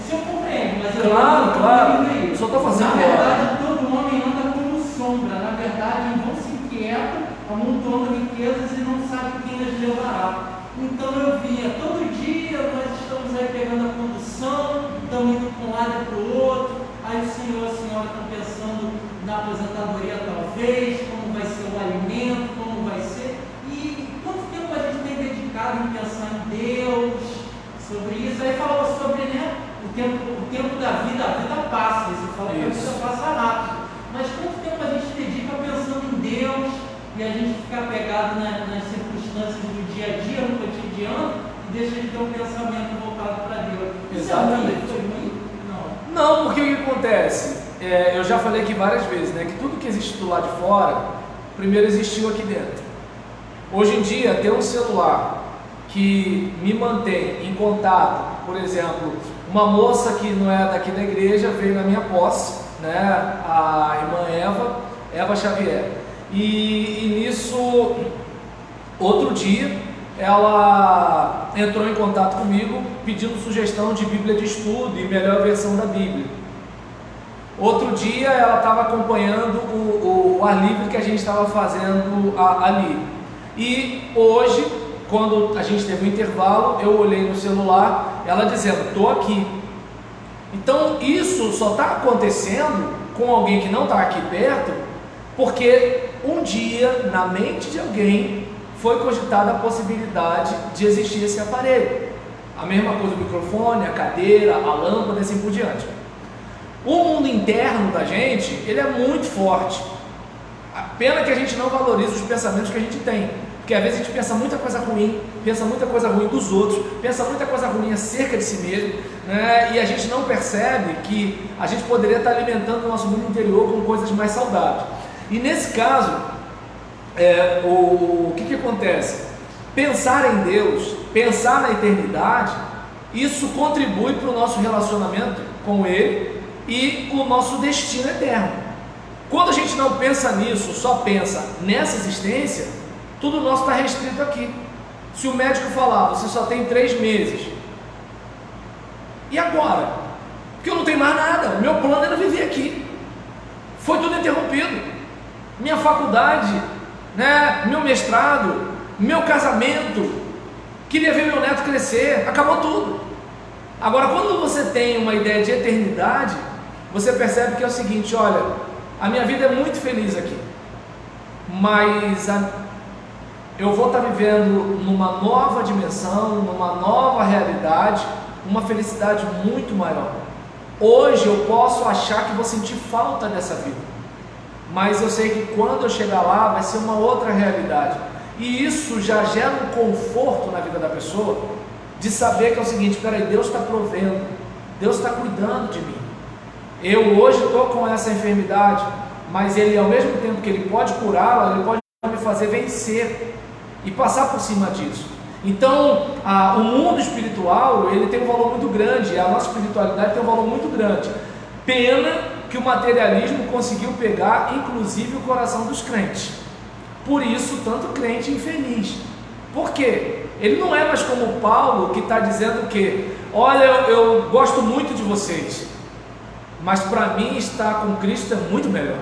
Se eu compreendo, mas eu claro. Eu só estou fazendo. Na verdade, todo homem anda como sombra. Na verdade, vão se inquietam, amontoando riquezas e não sabe quem as levará. Então eu via, todo dia nós estamos aí pegando a condução, estamos indo para um lado e para o outro, aí o senhor e a senhora estão pensando na aposentadoria talvez, como vai ser o alimento, como vai ser, e quanto tempo a gente tem dedicado em pensar em Deus, sobre isso? Aí falava sobre, né, o tempo da vida, a vida passa, você fala que a vida passa rápido, mas quanto tempo a gente dedica pensando em Deus e a gente fica pegado nas circunstâncias do dia a dia, no cotidiano, e deixa de ter um pensamento voltado para Deus? Exatamente. Não, porque o que acontece? Eu já falei aqui várias vezes, né, que tudo que existe do lado de fora, primeiro existiu aqui dentro. Hoje em dia, ter um celular que me mantém em contato, por exemplo, uma moça que não é daqui da igreja veio na minha posse, né, a irmã Eva Xavier, e nisso, outro dia, ela entrou em contato comigo pedindo sugestão de Bíblia de estudo e melhor versão da Bíblia. Outro dia ela estava acompanhando o ar livre que a gente estava fazendo ali. E hoje, quando a gente teve um intervalo, eu olhei no celular, ela dizendo: estou aqui. Então isso só está acontecendo com alguém que não está aqui perto, porque um dia na mente de alguém foi cogitada a possibilidade de existir esse aparelho. A mesma coisa o microfone, a cadeira, a lâmpada e assim por diante. O mundo interno da gente, ele é muito forte. A pena que a gente não valoriza os pensamentos que a gente tem, porque às vezes a gente pensa muita coisa ruim, pensa muita coisa ruim dos outros, pensa muita coisa ruim acerca de si mesmo, né? E a gente não percebe que a gente poderia estar alimentando o nosso mundo interior com coisas mais saudáveis. E nesse caso, o que acontece? Pensar em Deus, pensar na eternidade, isso contribui para o nosso relacionamento com Ele e o nosso destino eterno. Quando a gente não pensa nisso, só pensa nessa existência, tudo nosso está restrito aqui. Se o médico falar, você só tem 3 meses, e agora? Porque eu não tenho mais nada, o meu plano era viver aqui, foi tudo interrompido, minha faculdade, né, meu mestrado, meu casamento, queria ver meu neto crescer, acabou tudo. Agora, quando você tem uma ideia de eternidade, você percebe que é o seguinte: olha, a minha vida é muito feliz aqui, mas eu vou estar vivendo numa nova dimensão, numa nova realidade, uma felicidade muito maior. Hoje eu posso achar que vou sentir falta dessa vida, mas eu sei que quando eu chegar lá vai ser uma outra realidade, e isso já gera um conforto na vida da pessoa, de saber que é o seguinte: peraí, Deus está provendo, Deus está cuidando de mim. Eu hoje estou com essa enfermidade, mas Ele, ao mesmo tempo que Ele pode curá-la, Ele pode me fazer vencer e passar por cima disso. Então, o mundo espiritual, ele tem um valor muito grande, a nossa espiritualidade tem um valor muito grande. Pena que o materialismo conseguiu pegar, inclusive, o coração dos crentes. Por isso, tanto crente infeliz. Por quê? Ele não é mais como Paulo, que está dizendo que, olha, eu gosto muito de vocês, mas para mim estar com Cristo é muito melhor.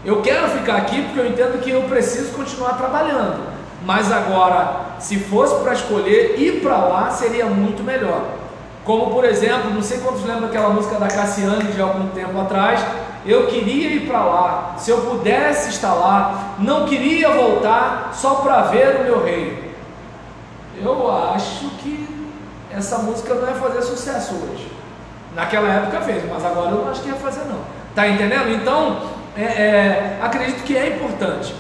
Eu quero ficar aqui porque eu entendo que eu preciso continuar trabalhando, mas agora, se fosse para escolher, ir para lá seria muito melhor. Como, por exemplo, não sei quantos lembram daquela música da Cassiane de algum tempo atrás: eu queria ir para lá, se eu pudesse estar lá, não queria voltar só para ver o meu rei. Eu acho que essa música não ia fazer sucesso hoje. Naquela época fez, mas agora eu não acho que ia fazer não. Tá entendendo? Então, acredito que é importante.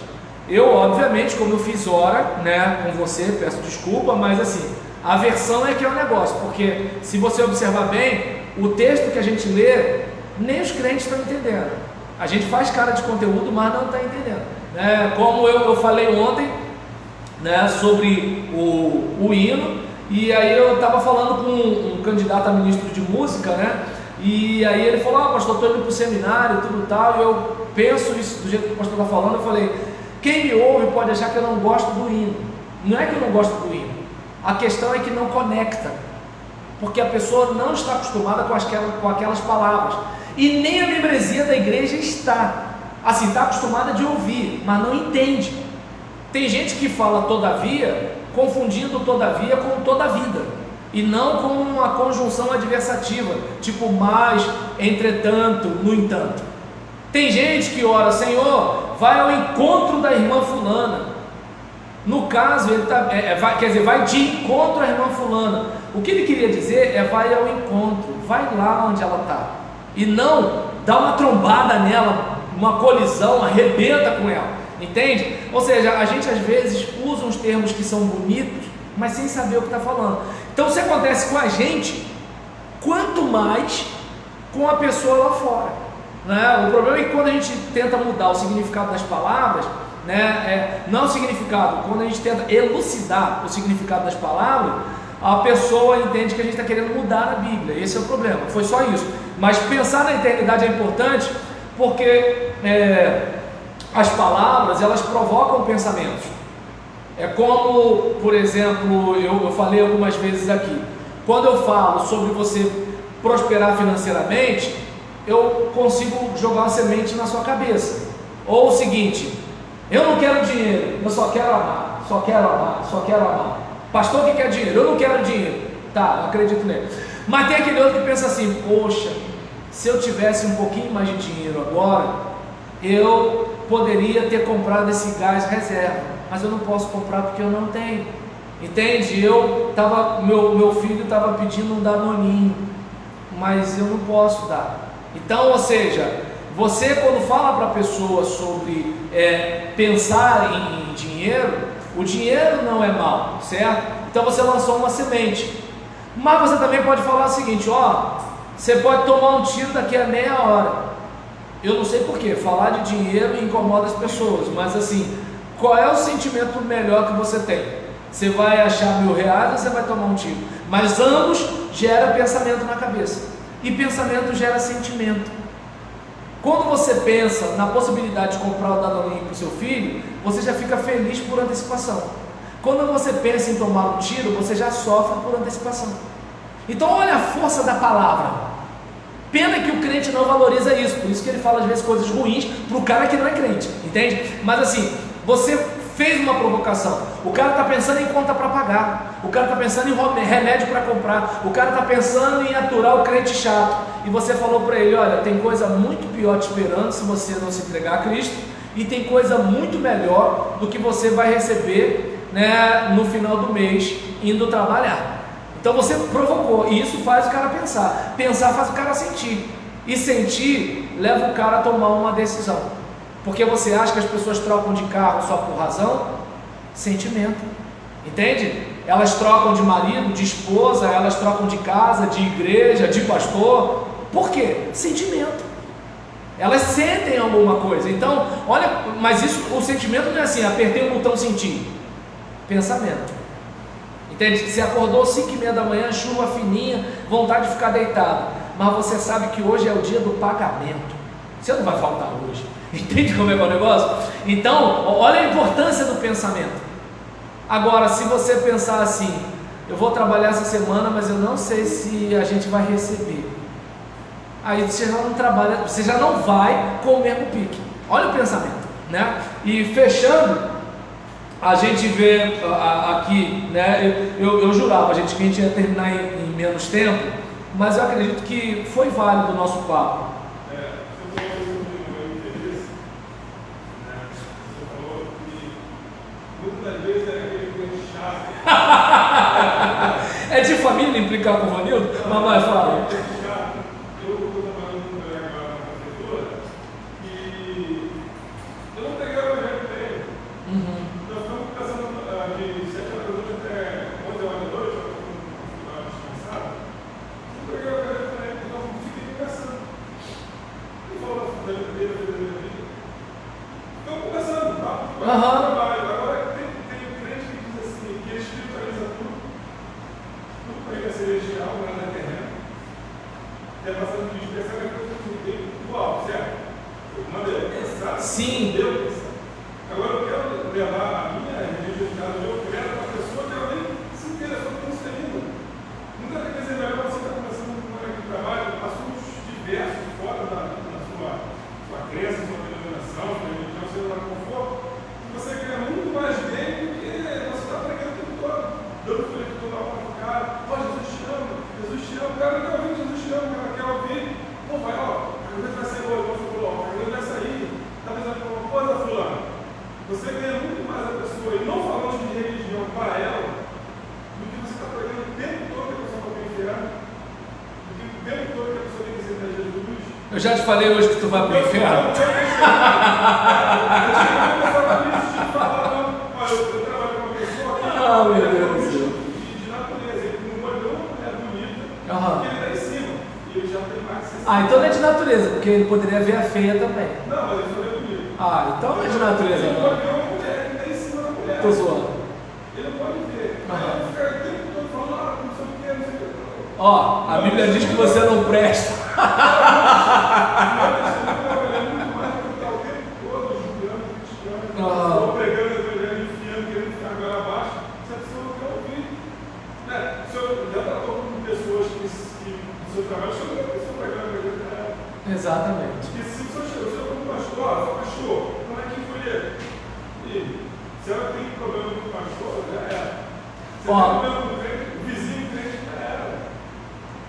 Eu, obviamente, como eu fiz hora, né, com você, peço desculpa, mas assim, a versão é que é o negócio, porque se você observar bem, o texto que a gente lê, nem os crentes estão entendendo. A gente faz cara de conteúdo, mas não está entendendo. Como eu falei ontem, né, sobre o hino, e aí eu estava falando com um candidato a ministro de música, né, e aí ele falou: pastor, estou indo para o seminário e tudo tal, e eu penso isso do jeito que o pastor está falando. Eu falei: quem me ouve pode achar que eu não gosto do hino. Não é que eu não gosto do hino, a questão é que não conecta, porque a pessoa não está acostumada com aquelas palavras, e nem a membresia da igreja está acostumada de ouvir, mas não entende. Tem gente que fala todavia, confundindo todavia com toda a vida, e não com uma conjunção adversativa, tipo mas, entretanto, no entanto. Tem gente que ora: Senhor, vai ao encontro da irmã fulana. No caso, ele vai de encontro à irmã fulana. O que ele queria dizer é: vai ao encontro, vai lá onde ela está, e não dá uma trombada nela, uma colisão, arrebenta com ela. Entende? Ou seja, a gente às vezes usa uns termos que são bonitos, mas sem saber o que está falando. Então, se acontece com a gente, quanto mais com a pessoa lá fora, né? O problema é que quando a gente tenta mudar o significado das palavras, né, não o significado, quando a gente tenta elucidar o significado das palavras, a pessoa entende que a gente está querendo mudar a Bíblia. Esse é o problema, foi só isso. Mas pensar na eternidade é importante, porque as palavras, elas provocam pensamentos. É como, por exemplo, eu falei algumas vezes aqui, quando eu falo sobre você prosperar financeiramente, eu consigo jogar uma semente na sua cabeça. Ou o seguinte: eu não quero dinheiro, eu só quero amar, só quero amar, só quero amar. Pastor que quer dinheiro, eu não quero dinheiro. Tá, eu acredito nele. Mas tem aquele outro que pensa assim: poxa, se eu tivesse um pouquinho mais de dinheiro agora, eu poderia ter comprado esse gás reserva, mas eu não posso comprar porque eu não tenho. Entende? Meu filho estava pedindo um danoninho, mas eu não posso dar. Então, ou seja, você quando fala para a pessoa sobre pensar em dinheiro, o dinheiro não é mal, certo? Então você lançou uma semente. Mas você também pode falar o seguinte: você pode tomar um tiro daqui a meia hora. Eu não sei porquê, falar de dinheiro incomoda as pessoas, mas assim, qual é o sentimento melhor que você tem? Você vai achar R$1.000 ou você vai tomar um tiro? Mas ambos geram pensamento na cabeça, e pensamento gera sentimento. Quando você pensa na possibilidade de comprar o danoninho para o seu filho, você já fica feliz por antecipação. Quando você pensa em tomar um tiro, você já sofre por antecipação. Então olha a força da palavra. Pena que o crente não valoriza isso, por isso que ele fala às vezes coisas ruins para o cara que não é crente, entende? Mas assim, você fez uma provocação, o cara está pensando em conta para pagar, o cara está pensando em remédio para comprar, o cara está pensando em aturar o crente chato, e você falou para ele, olha, tem coisa muito pior te esperando se você não se entregar a Cristo, e tem coisa muito melhor do que você vai receber, né, no final do mês, indo trabalhar. Então você provocou, e isso faz o cara pensar. Pensar faz o cara sentir, e sentir leva o cara a tomar uma decisão. Porque você acha que as pessoas trocam de carro só por razão? Sentimento, entende? Elas trocam de marido, de esposa, elas trocam de casa, de igreja, de pastor. Por quê? Sentimento. Elas sentem alguma coisa. Então, olha, mas isso, o sentimento não é assim, apertei o botão, senti. Pensamento. Entende? Você acordou 5h30 da manhã, chuva fininha, vontade de ficar deitado, mas você sabe que hoje é o dia do pagamento, você não vai faltar hoje. Entende como é que é o negócio? Então, olha a importância do pensamento. Agora, se você pensar assim, eu vou trabalhar essa semana, mas eu não sei se a gente vai receber, aí você já não trabalha, você já não vai com o mesmo pique. Olha o pensamento, né? E fechando, a gente vê aqui, né? Eu jurava, que a gente ia terminar em menos tempo, mas eu acredito que foi válido o nosso papo. É de família implicar com o Ronildo? Mamãe, fala. Sim. Agora eu quero levar a minha religiosidade, o meu credo para a pessoa que ela nem se interessou por isso ainda. Muitas vezes é melhor você estar começando com um trabalho, assuntos diversos, fora da sua crença, sua denominação, sua religião, seja lá como for, e você ganha muito mais bem do que você está pregando o tempo todo, dando feliz toda hora para o cara, ó, Jesus te ama, o cara não quer ouvir, Jesus te ama, o cara quer ouvir, pô, vai, ó, a coisa vai ser boa, você falou, ó, a coisa vai sair. Coisa fulana, você ganha muito mais a pessoa e não falando de religião para ela do que você está pregando o tempo todo que a pessoa vai inferno, do que o tempo todo que a pessoa tem que aceitar Jesus. Eu já te falei hoje que tu vai para o inferno. Eu trabalho com uma pessoa que meu Deus de natureza, ele não olhou uma mulher bonita, porque ele está em cima e ele já tem mais de 60. Então não é de natureza, porque ele poderia ver a feia também. Não, mas ele só é bonito. Então não é de natureza, ele não. pode ver uma mulher que está em cima da mulher. Tô zoando. Ele não pode ver. Aí ele fica o tempo todo falando, não sei o que, não sei o que. Ó, a Bíblia diz que você não presta. Estou pregando, enfiando, querendo ficar agora abaixo. Se a pessoa não quer ouvir, né? O senhor já tratou com pessoas que no seu trabalho, o senhor não é pessoa pregando, Exatamente. e se o senhor chegou como pastor, como é que foi ele? E se ela tem problema com o pastor, já era. Se ela tem problema com o vizinho crente, já era.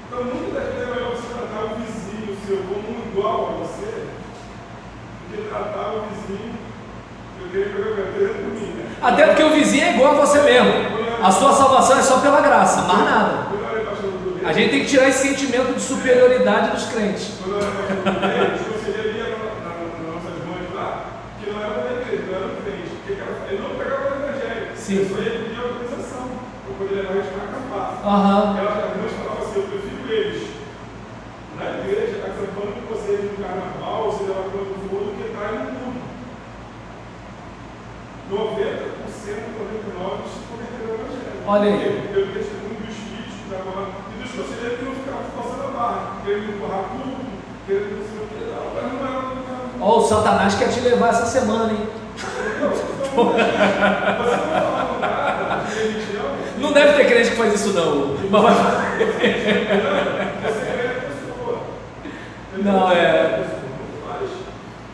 Então, muitas das vezes é melhor você tratar o vizinho seu como um igual a você, do que tratar o vizinho. Até porque o vizinho é igual a você mesmo. A sua salvação é só pela graça, mais nada. A gente tem que tirar esse sentimento de superioridade dos crentes. Quando eu era pastor, você lia nas nossas mães lá, que não era da igreja, não era do crente. Ele não pegava o evangelho. Sim. Ele só ia pedir autorização para poder levar eles para acampar. As mães falavam assim, eu prefiro eles na igreja, acampando com vocês no carnaval, ou seja lá quando for, do que estar no mundo. 90%, 99% se converteram ao evangelho. Olha aí. Eu testemunho dos filhos que estavam lá, e dos conselheiros que não ficavam forçando a barra, querendo empurrar tudo, querendo não sei o que, mas não era. Ó, o Satanás quer te levar essa semana, hein? Você não falando nada, Não deve ter crente que faz isso não. Mas não, é.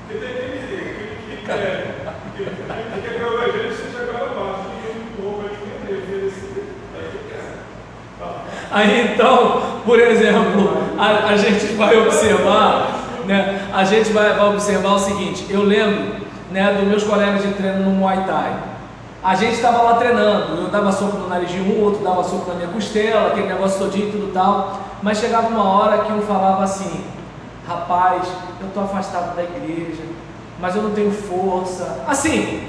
Porque tem aquele que quer que o evangelho seja agora abaixo, e o povo vai entender. Aí então, por exemplo, a gente vai observar, né? A gente vai observar o seguinte. Eu lembro, né, dos meus colegas de treino no Muay Thai. A gente estava lá treinando, eu dava soco no nariz de um, outro dava soco na minha costela, aquele negócio todinho e tudo tal. Mas chegava uma hora que um falava assim: rapaz, eu estou afastado da igreja, mas eu não tenho força. Assim,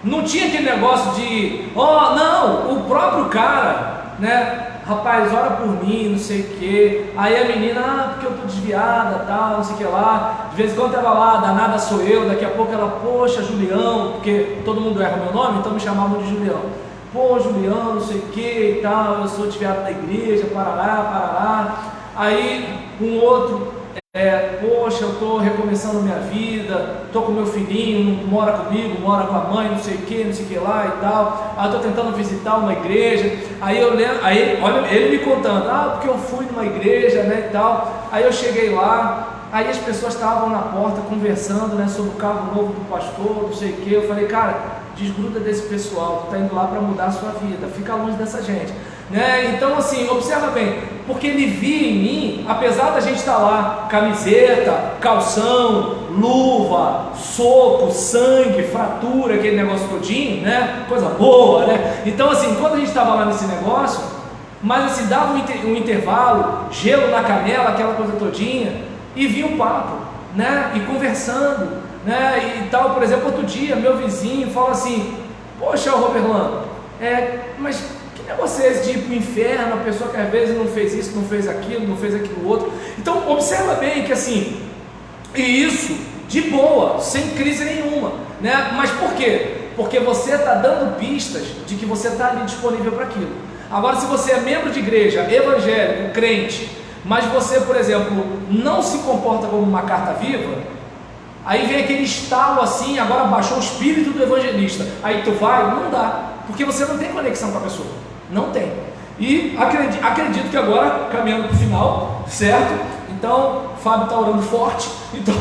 não tinha aquele negócio de, não, o próprio cara, né? Rapaz, ora por mim, não sei o que. Aí a menina, porque eu tô desviada, tal, não sei o que lá. De vez em quando ela lá, danada sou eu. Daqui a pouco ela, poxa, Julião, porque todo mundo erra meu nome, então me chamavam de Julião. Pô, Julião, não sei o que e tal, eu sou desviado da igreja, parará. Aí um outro, poxa, eu estou recomeçando minha vida, estou com meu filhinho, mora comigo, mora com a mãe, não sei o que lá e tal. Aí estou tentando visitar uma igreja. Aí eu lembro, olha, ele me contando, porque eu fui numa igreja, né, e tal. Aí eu cheguei lá, aí as pessoas estavam na porta conversando, né, sobre o carro novo do pastor, não sei o que. Eu falei, cara, desgruda desse pessoal, tu está indo lá para mudar a sua vida, fica longe dessa gente. Né? Então assim, observa bem, porque ele via em mim, apesar da gente estar lá, camiseta, calção, luva, soco, sangue, fratura, aquele negócio todinho, né? Coisa boa, né? Então assim, quando a gente estava lá nesse negócio, mas assim, dava um intervalo, gelo na canela, aquela coisa todinha, e vinha um papo, né? E conversando, né? E tal. Por exemplo, outro dia, meu vizinho fala assim: poxa, Roberlano, mas que negócio é esse de ir para o inferno, a pessoa que às vezes não fez isso, não fez aquilo outro. Então observa bem que assim, e isso de boa, sem crise nenhuma, né? Mas por quê? Porque você está dando pistas de que você está ali disponível para aquilo. Agora, se você é membro de igreja, evangélico, crente, mas você, por exemplo, não se comporta como uma carta viva, aí vem aquele estalo assim, agora baixou o espírito do evangelista, aí tu vai, não dá, porque você não tem conexão com a pessoa. Não tem. E acredito que agora, caminhando para o final, certo? Então, o Fábio está orando forte. Então,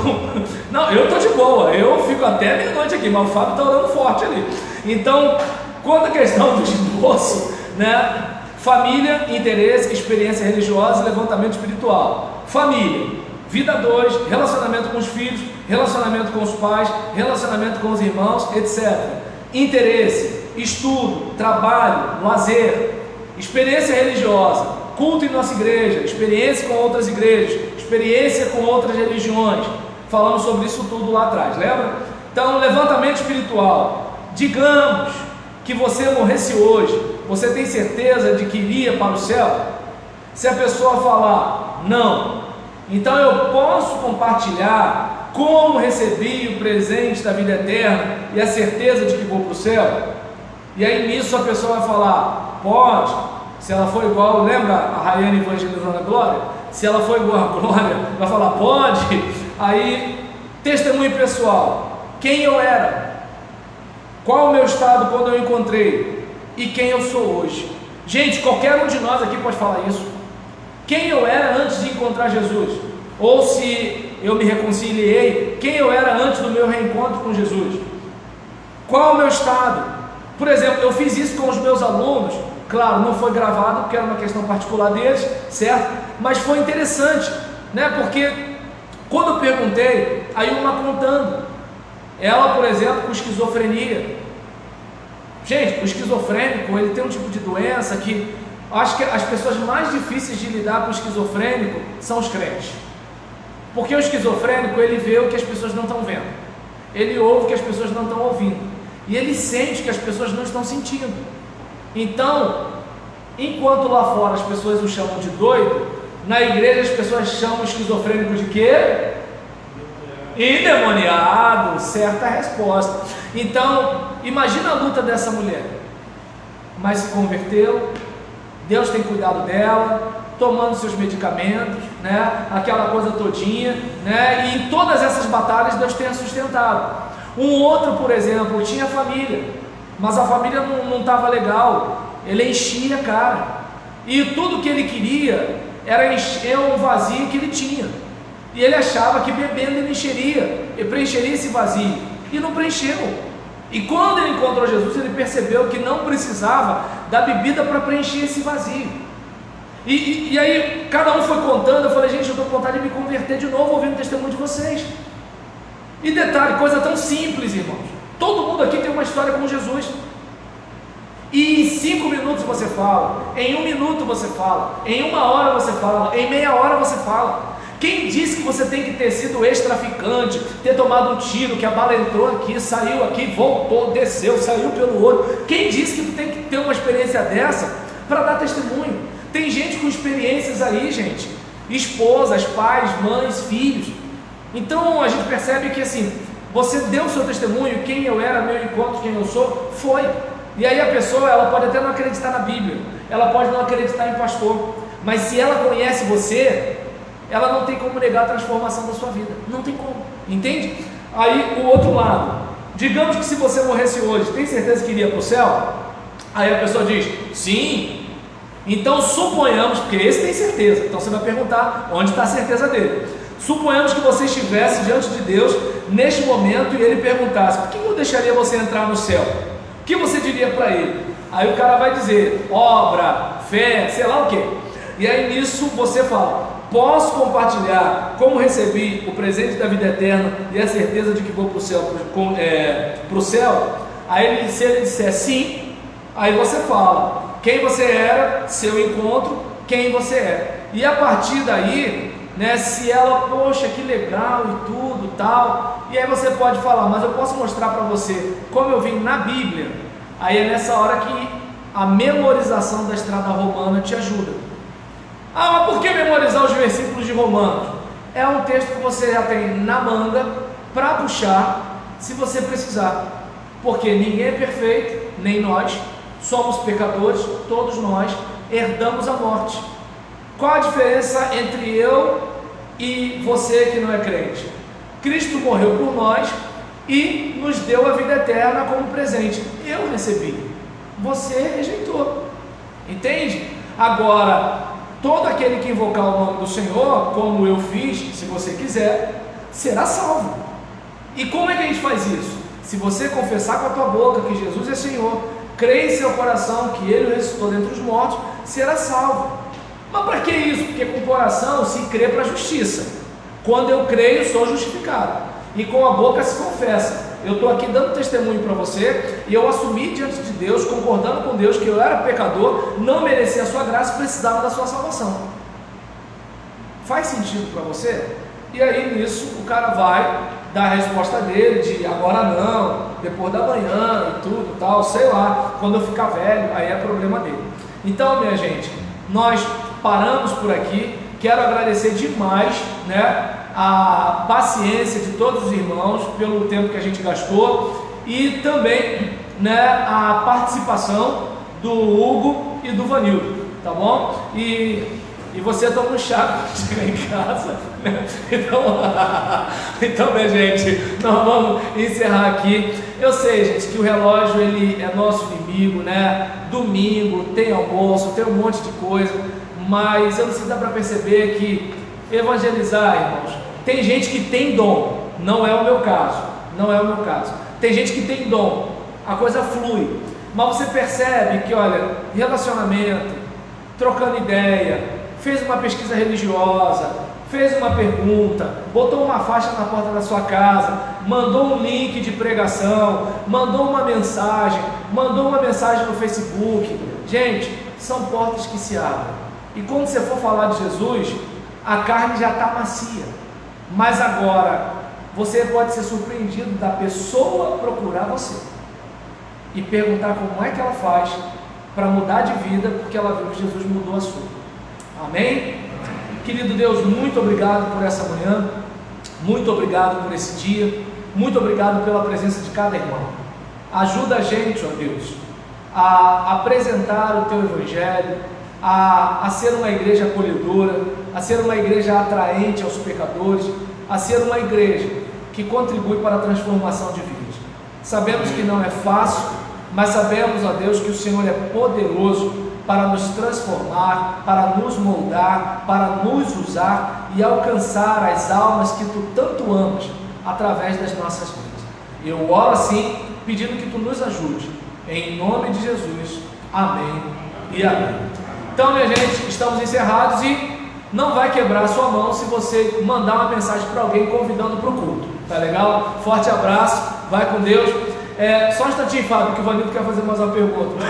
não, eu estou de boa, eu fico até meia-noite aqui, mas o Fábio está orando forte ali. Então, quanto à questão do esboço, né? Família, interesse, experiência religiosa e levantamento espiritual. Família, vida 2, relacionamento com os filhos, relacionamento com os pais, relacionamento com os irmãos, etc. Interesse, estudo, trabalho, lazer, experiência religiosa, culto em nossa igreja, experiência com outras igrejas, experiência com outras religiões. Falamos sobre isso tudo lá atrás, lembra? Então, levantamento espiritual. Digamos que você morresse hoje, você tem certeza de que iria para o céu? Se a pessoa falar não, então eu posso compartilhar como recebi o presente da vida eterna e a certeza de que vou para o céu? E aí nisso a pessoa vai falar, pode. Se ela for igual, lembra a Rayane evangelizando a Glória? Se ela for igual a Glória, vai falar, pode. Aí, testemunho pessoal, quem eu era, qual o meu estado quando eu encontrei e quem eu sou hoje. Gente, qualquer um de nós aqui pode falar isso. Quem eu era antes de encontrar Jesus, ou se eu me reconciliei, quem eu era antes do meu reencontro com Jesus, qual o meu estado. Por exemplo, eu fiz isso com os meus alunos, claro, não foi gravado porque era uma questão particular deles, certo? Mas foi interessante, né? Porque quando eu perguntei, aí uma contando, ela, por exemplo, com esquizofrenia. Gente, o esquizofrênico, ele tem um tipo de doença que acho que as pessoas mais difíceis de lidar com o esquizofrênico são os crentes. Porque o esquizofrênico, ele vê o que as pessoas não estão vendo, ele ouve o que as pessoas não estão ouvindo, e ele sente o que as pessoas não estão sentindo. Então, enquanto lá fora as pessoas o chamam de doido, na igreja as pessoas chamam o esquizofrênico de quê? Endemoniado. Certa resposta. Então, imagina a luta dessa mulher, mas se converteu, Deus tem cuidado dela, tomando seus medicamentos, né? Aquela coisa todinha, né? E em todas essas batalhas Deus tem a sustentado. Um outro, por exemplo, tinha família, mas a família não estava legal, ele enchia a cara, e tudo que ele queria era encher um vazio que ele tinha, e ele achava que bebendo ele encheria, e preencheria esse vazio, e não preencheu. E quando ele encontrou Jesus, ele percebeu que não precisava da bebida para preencher esse vazio. E aí cada um foi contando. Eu falei, gente, eu estou com vontade de me converter de novo ouvindo o testemunho de vocês. E detalhe, coisa tão simples, irmãos, todo mundo aqui tem uma história com Jesus, e em 5 minutos você fala, em 1 minuto você fala, em 1 hora você fala, em meia hora você fala. Quem disse que você tem que ter sido ex-traficante, ter tomado um tiro, que a bala entrou aqui, saiu aqui, voltou, desceu, saiu pelo olho? Quem disse que tu tem que ter uma experiência dessa para dar testemunho? Tem gente com experiências aí, gente, esposas, pais, mães, filhos. Então a gente percebe que assim, você deu o seu testemunho, quem eu era, meu encontro, quem eu sou, foi. E aí a pessoa, ela pode até não acreditar na Bíblia, ela pode não acreditar em pastor, mas se ela conhece você, ela não tem como negar a transformação da sua vida, não tem como, entende? Aí o outro lado, digamos que se você morresse hoje, tem certeza que iria para o céu? Aí a pessoa diz, sim. Então suponhamos, porque esse tem certeza, então você vai perguntar onde está a certeza dele. Suponhamos que você estivesse diante de Deus neste momento e ele perguntasse, por que eu deixaria você entrar no céu? O que você diria para ele? Aí o cara vai dizer, obra, fé, sei lá o que. E aí nisso você fala, posso compartilhar como recebi o presente da vida eterna e a certeza de que vou para o céu? Aí se ele disser sim, aí você fala quem você era, seu encontro, quem você é. E a partir daí, né, se ela, poxa, que legal e tudo, tal, e aí você pode falar, mas eu posso mostrar para você como eu vim na Bíblia. Aí é nessa hora que a memorização da estrada romana te ajuda. Ah, mas por que memorizar os versículos de Romanos? É um texto que você já tem na manga para puxar se você precisar, porque ninguém é perfeito, nem nós, somos pecadores, todos nós herdamos a morte. Qual a diferença entre eu e você que não é crente? Cristo morreu por nós e nos deu a vida eterna como presente. Eu recebi, você rejeitou, entende? Agora, todo aquele que invocar o nome do Senhor, como eu fiz, se você quiser, será salvo. E como é que a gente faz isso? Se você confessar com a tua boca que Jesus é Senhor, crer em seu coração que Ele ressuscitou dentre os mortos, será salvo. Mas para que isso? Porque com o coração se crê para a justiça. Quando eu creio, sou justificado. E com a boca se confessa. Eu estou aqui dando testemunho para você, e eu assumi diante de Deus, concordando com Deus que eu era pecador, não merecia a sua graça e precisava da sua salvação. Faz sentido para você? E aí nisso o cara vai dar a resposta dele de agora não, depois da manhã e tudo tal, sei lá, quando eu ficar velho, aí é problema dele. Então, minha gente, nós paramos por aqui. Quero agradecer demais, né, a paciência de todos os irmãos pelo tempo que a gente gastou, e também, né, a participação do Hugo e do Vanildo, tá bom? E você toma um chá quando chegar em casa, né? Então, minha gente, nós vamos encerrar aqui. Eu sei, gente, que o relógio ele é nosso inimigo, né? Domingo tem almoço, tem um monte de coisa, mas eu não sei se dá para perceber que evangelizar, irmãos, tem gente que tem dom, não é o meu caso, não é o meu caso. Tem gente que tem dom, a coisa flui, mas você percebe que, olha, relacionamento, trocando ideia, fez uma pesquisa religiosa, fez uma pergunta, botou uma faixa na porta da sua casa, mandou um link de pregação, mandou uma mensagem no Facebook. Gente, são portas que se abrem. E quando você for falar de Jesus, a carne já está macia. Mas agora, você pode ser surpreendido da pessoa procurar você e perguntar como é que ela faz para mudar de vida, porque ela viu que Jesus mudou a sua. Amém? Querido Deus, muito obrigado por essa manhã, muito obrigado por esse dia, muito obrigado pela presença de cada irmão. Ajuda a gente, ó Deus, a apresentar o Teu Evangelho, a ser uma igreja acolhedora, a ser uma igreja atraente aos pecadores, a ser uma igreja que contribui para a transformação de vidas. Sabemos que não é fácil, mas sabemos, ó Deus, que o Senhor é poderoso para nos transformar, para nos moldar, para nos usar e alcançar as almas que Tu tanto amas através das nossas vidas. Eu oro assim, pedindo que Tu nos ajude, em nome de Jesus, amém e amém. Então, minha gente, estamos encerrados e não vai quebrar a sua mão se você mandar uma mensagem para alguém convidando para o culto, tá legal? Forte abraço, vai com Deus. Só um instantinho, Fábio, que o Vanildo quer fazer mais uma pergunta.